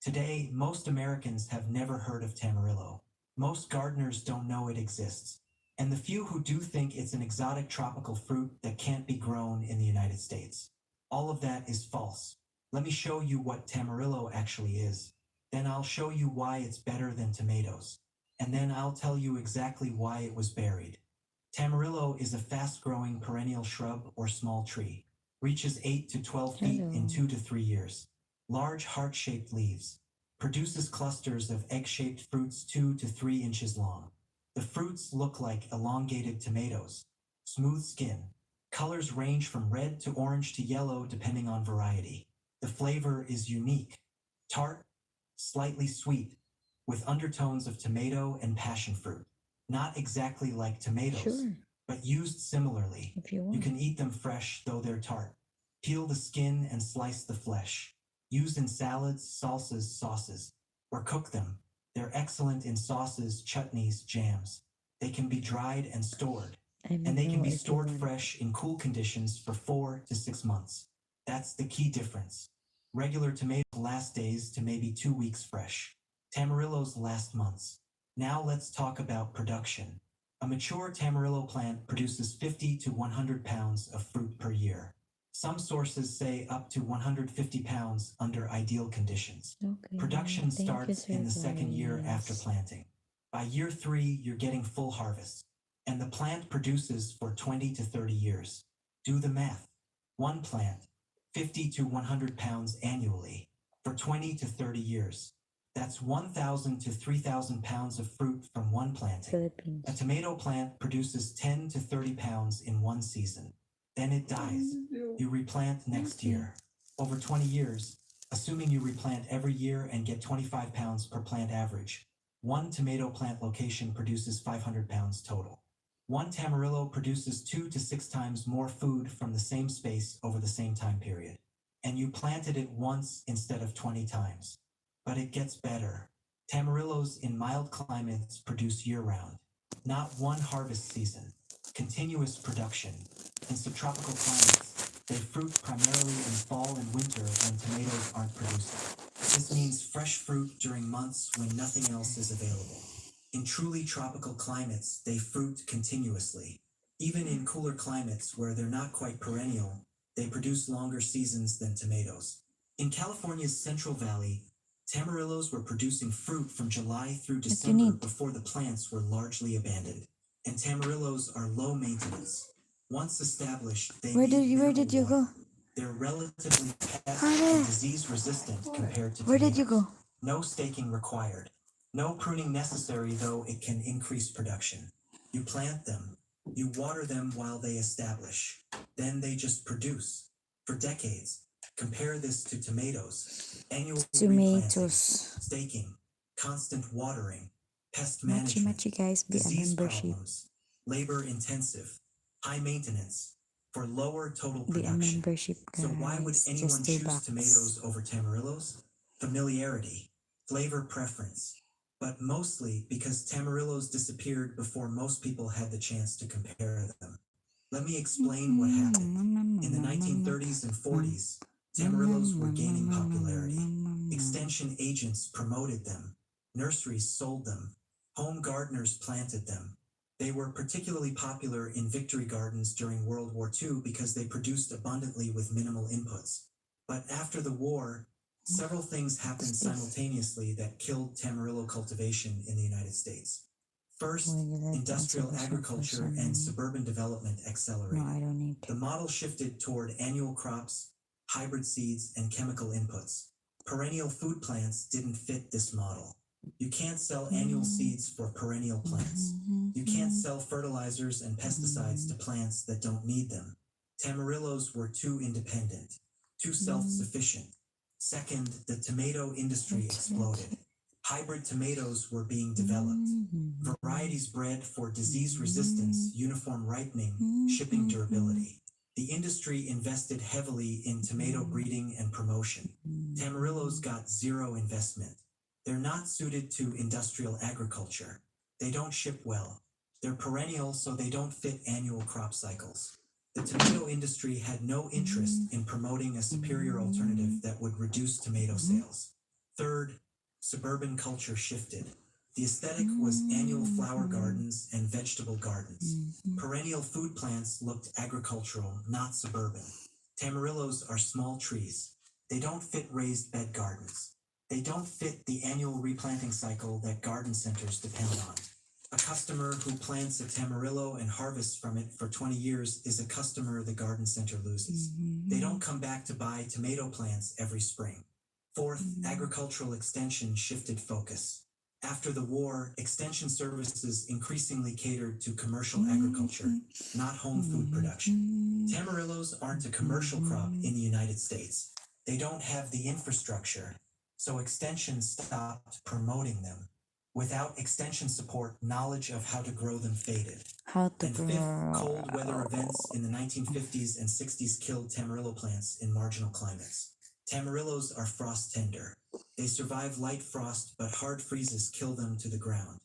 Today, most Americans have never heard of Tamarillo. Most gardeners don't know it exists. And the few who do think it's an exotic tropical fruit that can't be grown in the United States. All of that is false. Let me show you what Tamarillo actually is. Then I'll show you why it's better than tomatoes. And then I'll tell you exactly why it was buried. Tamarillo is a fast-growing perennial shrub or small tree. Reaches 8 to 12 feet in 2 to 3 years. Large heart-shaped leaves. Produces clusters of egg-shaped fruits 2 to 3 inches long. The fruits look like elongated tomatoes. Smooth skin. Colors range from red to orange to yellow depending on variety. The flavor is unique, tart, slightly sweet, with undertones of tomato and passion fruit. Not exactly like tomatoes, but used similarly. You can eat them fresh, though they're tart. Peel the skin and slice the flesh. Used in salads, salsas, sauces, or cook them. They're excellent in sauces, chutneys, jams. They can be dried and stored, and they can be stored fresh in cool conditions for 4 to 6 months. That's the key difference. Regular tomatoes last days to maybe 2 weeks fresh. Tamarillos last months. Now let's talk about production. A mature Tamarillo plant produces 50 to 100 pounds of fruit per year. Some sources say up to 150 pounds under ideal conditions. Production starts in the second year after planting. By year 3, you're getting full harvest. And the plant produces for 20 to 30 years. Do the math. One plant, 50 to 100 pounds annually, for 20 to 30 years. That's 1,000 to 3,000 pounds of fruit from one planting. A tomato plant produces 10 to 30 pounds in one season. Then it dies. You replant next year. Over 20 years, assuming you replant every year and get 25 pounds per plant average, one tomato plant location produces 500 pounds total. One Tamarillo produces 2 to 6 times more food from the same space over the same time period. And you planted it once instead of 20 times. But it gets better. Tamarillos in mild climates produce year-round. Not one harvest season. Continuous production. In subtropical climates, they fruit primarily in fall and winter when tomatoes aren't producing. This means fresh fruit during months when nothing else is available. In truly tropical climates, they fruit continuously. Even in cooler climates where they're not quite perennial, they produce longer seasons than tomatoes. In California's Central Valley, Tamarillos were producing fruit from July through December before the plants were largely abandoned. And Tamarillos are low maintenance. Once established, they Where did you go? They're relatively pest and disease resistant compared to Where did you tomatoes. go? No staking required. No pruning necessary, though it can increase production. You plant them, You water them while they establish. Then they just produce. For decades. Compare this to tomatoes. Annual replanting, Tomatoes. staking, constant watering, pest Machi management, machi guys, be a disease membership. problems, labor intensive, high maintenance, for lower total Be a production. membership guys. So why would anyone Just choose $2. tomatoes over tamarillos? Familiarity, flavor preference, but mostly because tamarillos disappeared before most people had the chance to compare them. Let me explain what happened. In the 1930s and 40s, tamarillos were gaining popularity. Extension agents promoted them. Nurseries sold them. Home gardeners planted them. They were particularly popular in victory gardens during World War II because they produced abundantly with minimal inputs. But after the war, several things happened simultaneously that killed tamarillo cultivation in the United States. First, industrial agriculture and suburban development accelerated. No, I don't need The model shifted toward annual crops, hybrid seeds, and chemical inputs. Perennial food plants didn't fit this model. You can't sell annual seeds for perennial plants. You can't sell fertilizers and pesticides to plants that don't need them. Tamarillos were too independent, too self-sufficient. Second, the tomato industry exploded. Hybrid tomatoes were being developed. Varieties bred for disease resistance, uniform ripening, shipping durability. The industry invested heavily in tomato breeding and promotion. Tamarillos got zero investment. They're not suited to industrial agriculture. They don't ship well. They're perennial, so they don't fit annual crop cycles. The tomato industry had no interest in promoting a superior alternative that would reduce tomato sales. Third, suburban culture shifted. The aesthetic was annual flower gardens and vegetable gardens. Perennial food plants looked agricultural, not suburban. Tamarillos are small trees. They don't fit raised bed gardens. They don't fit the annual replanting cycle that garden centers depend on. A customer who plants a tamarillo and harvests from it for 20 years is a customer the garden center loses. They don't come back to buy tomato plants every spring. Fourth, agricultural extension shifted focus. After the war, extension services increasingly catered to commercial agriculture, not home food production. Tamarillos aren't a commercial crop in the United States. They don't have the infrastructure, so extension stopped promoting them. Without extension support, knowledge of how to grow them faded. How to And fifth, cold weather events in the 1950s and 60s killed tamarillo plants in marginal climates. Tamarillos are frost tender. They survive light frost, but hard freezes kill them to the ground.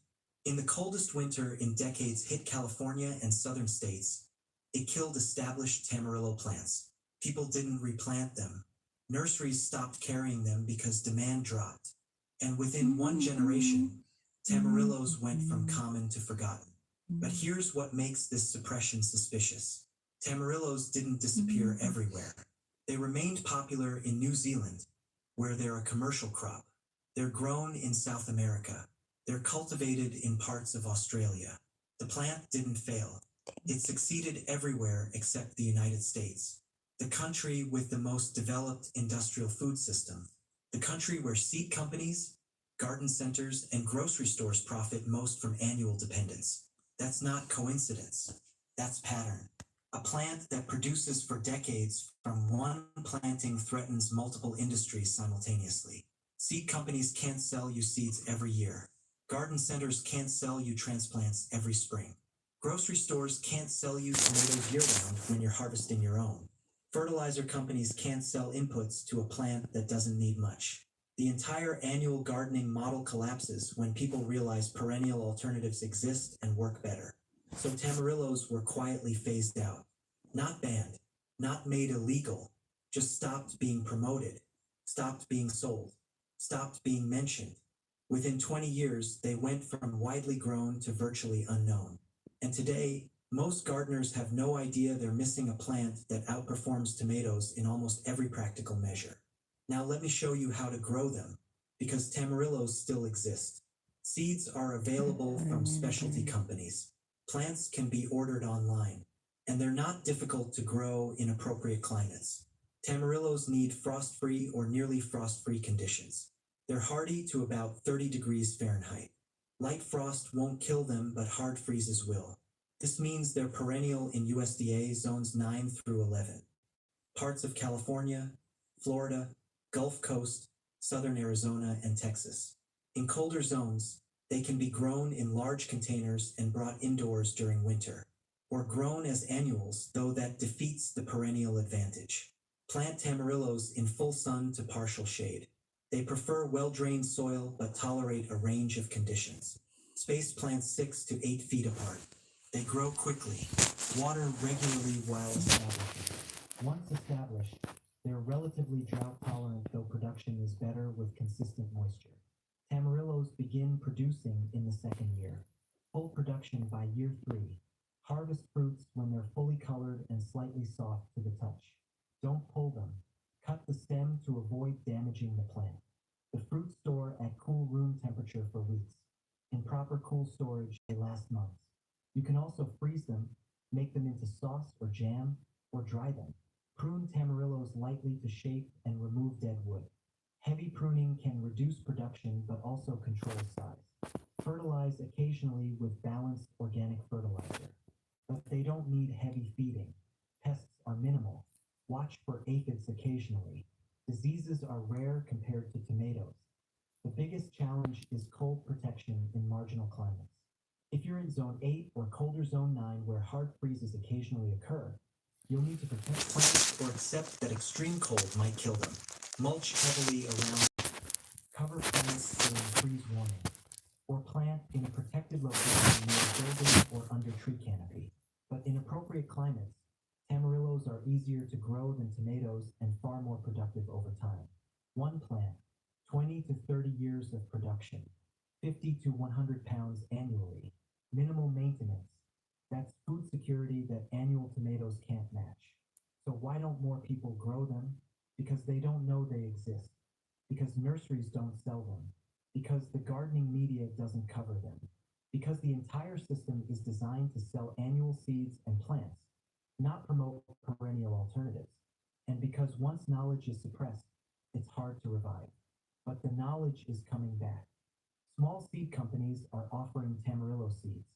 In the coldest winter in decades hit California and southern states. It killed established tamarillo plants. People didn't replant them. Nurseries stopped carrying them because demand dropped. And within one generation, tamarillos went from common to forgotten. But here's what makes this suppression suspicious. Tamarillos didn't disappear everywhere. They remained popular in New Zealand, where they're a commercial crop. They're grown in South America. They're cultivated in parts of Australia. The plant didn't fail. It succeeded everywhere except the United States, the country with the most developed industrial food system, the country where seed companies, garden centers, and grocery stores profit most from annual dependence. That's not coincidence. That's pattern. A plant that produces for decades from one planting threatens multiple industries simultaneously. Seed companies can't sell you seeds every year. Garden centers can't sell you transplants every spring. Grocery stores can't sell you tomatoes year-round when you're harvesting your own. Fertilizer companies can't sell inputs to a plant that doesn't need much. The entire annual gardening model collapses when people realize perennial alternatives exist and work better. So tamarillos were quietly phased out. Not banned, not made illegal, just stopped being promoted, stopped being sold, stopped being mentioned. Within 20 years, they went from widely grown to virtually unknown. And today, most gardeners have no idea they're missing a plant that outperforms tomatoes in almost every practical measure. Now let me show you how to grow them, because tamarillos still exist. Seeds are available from specialty companies. Plants can be ordered online, and they're not difficult to grow in appropriate climates. Tamarillos need frost-free or nearly frost-free conditions. They're hardy to about 30 degrees Fahrenheit. Light frost won't kill them, but hard freezes will. This means they're perennial in USDA zones 9 through 11. Parts of California, Florida, Gulf Coast, southern Arizona, and Texas. In colder zones, they can be grown in large containers and brought indoors during winter, or grown as annuals, though that defeats the perennial advantage. Plant tamarillos in full sun to partial shade. They prefer well-drained soil but tolerate a range of conditions. Space plants 6 to 8 feet apart. They grow quickly, water regularly while establishing. Once established, they're relatively drought tolerant, though production is better with consistent moisture. Tamarillos begin producing in the second year. Full production by year 3. Harvest fruits when they're fully colored and slightly soft to the touch. Don't pull them. Cut the stem to avoid damaging the plant. The fruit store at cool room temperature for weeks. In proper cool storage, they last months. You can also freeze them, make them into sauce or jam, or dry them. Prune tamarillos lightly to shape and remove dead wood. Heavy pruning can reduce production but also control size. Fertilize occasionally with balanced organic fertilizer. But they don't need heavy feeding. Pests are minimal. Watch for aphids occasionally. Diseases are rare compared to tomatoes. The biggest challenge is cold protection in marginal climates. If you're in zone 8 or colder zone 9 where hard freezes occasionally occur, you'll need to protect plants or accept that extreme cold might kill them. Mulch heavily around. Cover plants during freeze warning. Or plant in a protected location near a building or under tree canopy. But in appropriate climates, tamarillos are easier to grow than tomatoes and far more productive over time. One plant, 20 to 30 years of production, 50 to 100 pounds annually, minimal maintenance. That's food security that annual tomatoes can't match. So why don't more people grow them? Because they don't know they exist. Because nurseries don't sell them. Because the gardening media doesn't cover them. Because the entire system is designed to sell annual seeds and plants, not promote perennial alternatives. And because once knowledge is suppressed, it's hard to revive. But the knowledge is coming back. Small seed companies are offering tamarillo seeds.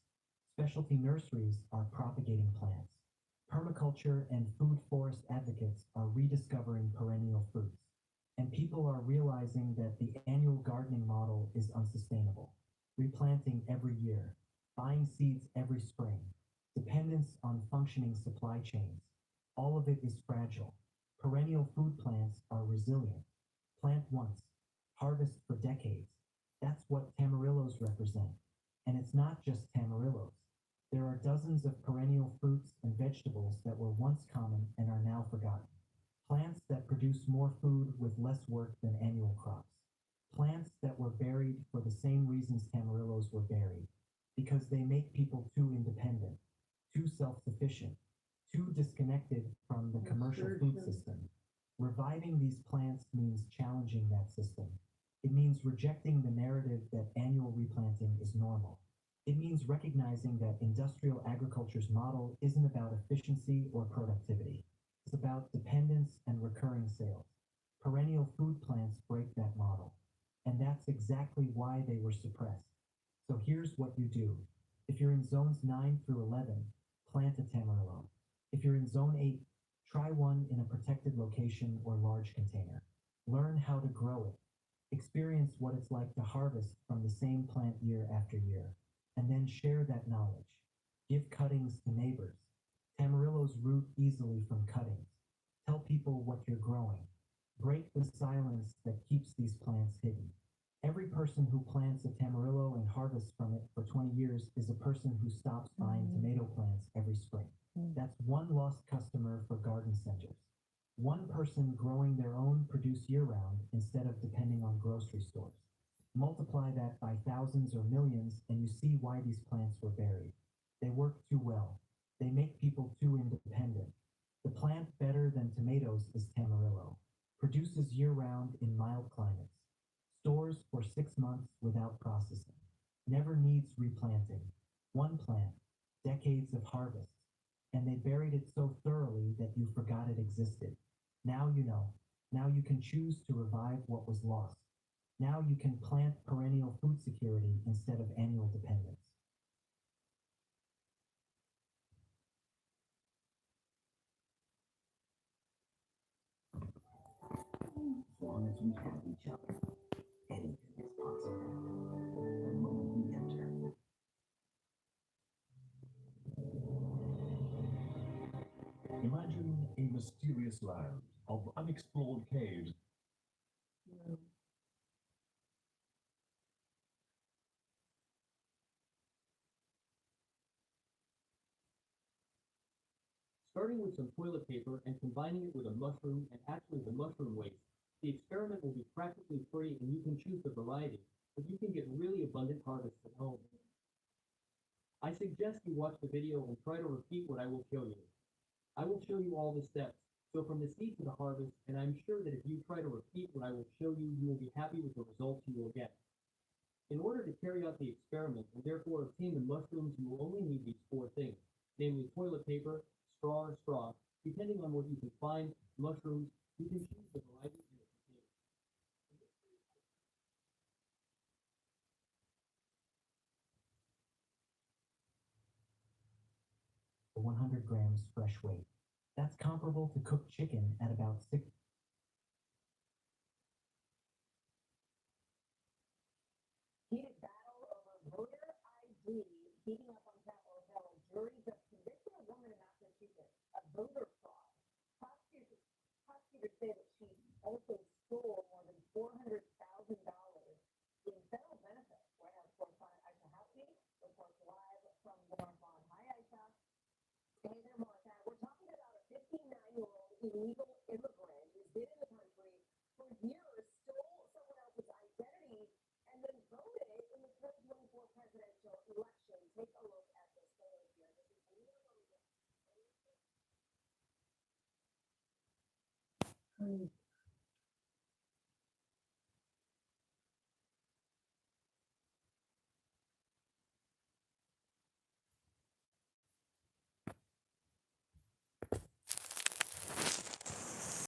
Specialty nurseries are propagating plants. Permaculture and food forest advocates are rediscovering perennial fruits. And people are realizing that the annual gardening model is unsustainable. Replanting every year, buying seeds every spring, dependence on functioning supply chains. All of it is fragile. Perennial food plants are resilient. Plant once, harvest for decades. That's what tamarillos represent. And it's not just tamarillos. There are dozens of perennial fruits and vegetables that were once common and are now forgotten. Plants that produce more food with less work than annual crops. Plants that were buried for the same reasons tamarillos were buried. Because they make people too independent, too self-sufficient, too disconnected from the commercial food system. Reviving these plants means challenging that system. It means rejecting the narrative that annual replanting is normal. It means recognizing that industrial agriculture's model isn't about efficiency or productivity. It's about dependence and recurring sales. Perennial food plants break that model. And that's exactly why they were suppressed. So here's what you do. If you're in zones 9 through 11, plant a tamarillo. If you're in zone 8, try one in a protected location or large container. Learn how to grow it. Experience what it's like to harvest from the same plant year after year. And then share that knowledge. Give cuttings to neighbors. Tamarillos root easily from cuttings. Tell people what you're growing. Break the silence that keeps these plants hidden. Every person who plants a tamarillo and harvests from it for 20 years is a person who stops buying tomato plants every spring. That's one lost customer for garden centers. One person growing their own produce year-round instead of depending on grocery stores. Multiply that by thousands or millions and you see why these plants were buried. They work too well. They make people too independent. The plant better than tomatoes is tamarillo. Produces year-round in mild climates. Stores for 6 months without processing. Never needs replanting. One plant, decades of harvest. And they buried it so thoroughly that you forgot it existed. Now you know. Now you can choose to revive what was lost. Now you can plant perennial food security instead of annual dependence. organisms help each other. Anything is possible the moment we enter. Imagine a mysterious land of unexplored caves. Starting with some toilet paper and combining it with a mushroom and actually the mushroom waste, the experiment will be practically free and you can choose the variety, but you can get really abundant harvests at home. I suggest you watch the video and try to repeat what I will show you. I will show you all the steps, so from the seed to the harvest, and I'm sure that if you try to repeat what I will show you, you will be happy with the results you will get. In order to carry out the experiment and therefore obtain the mushrooms, you will only need these 4 things, namely toilet paper, straw or straw. Depending on what you can find, mushrooms, you can choose the variety and the container. For 100 grams fresh weight. That's comparable to cooked chicken at about 6. Heated battle over voter ID. Heating up on Capitol Hill. Jury just convicted a woman in Massachusetts of voter fraud. Prosecutors say that she also stole more than 400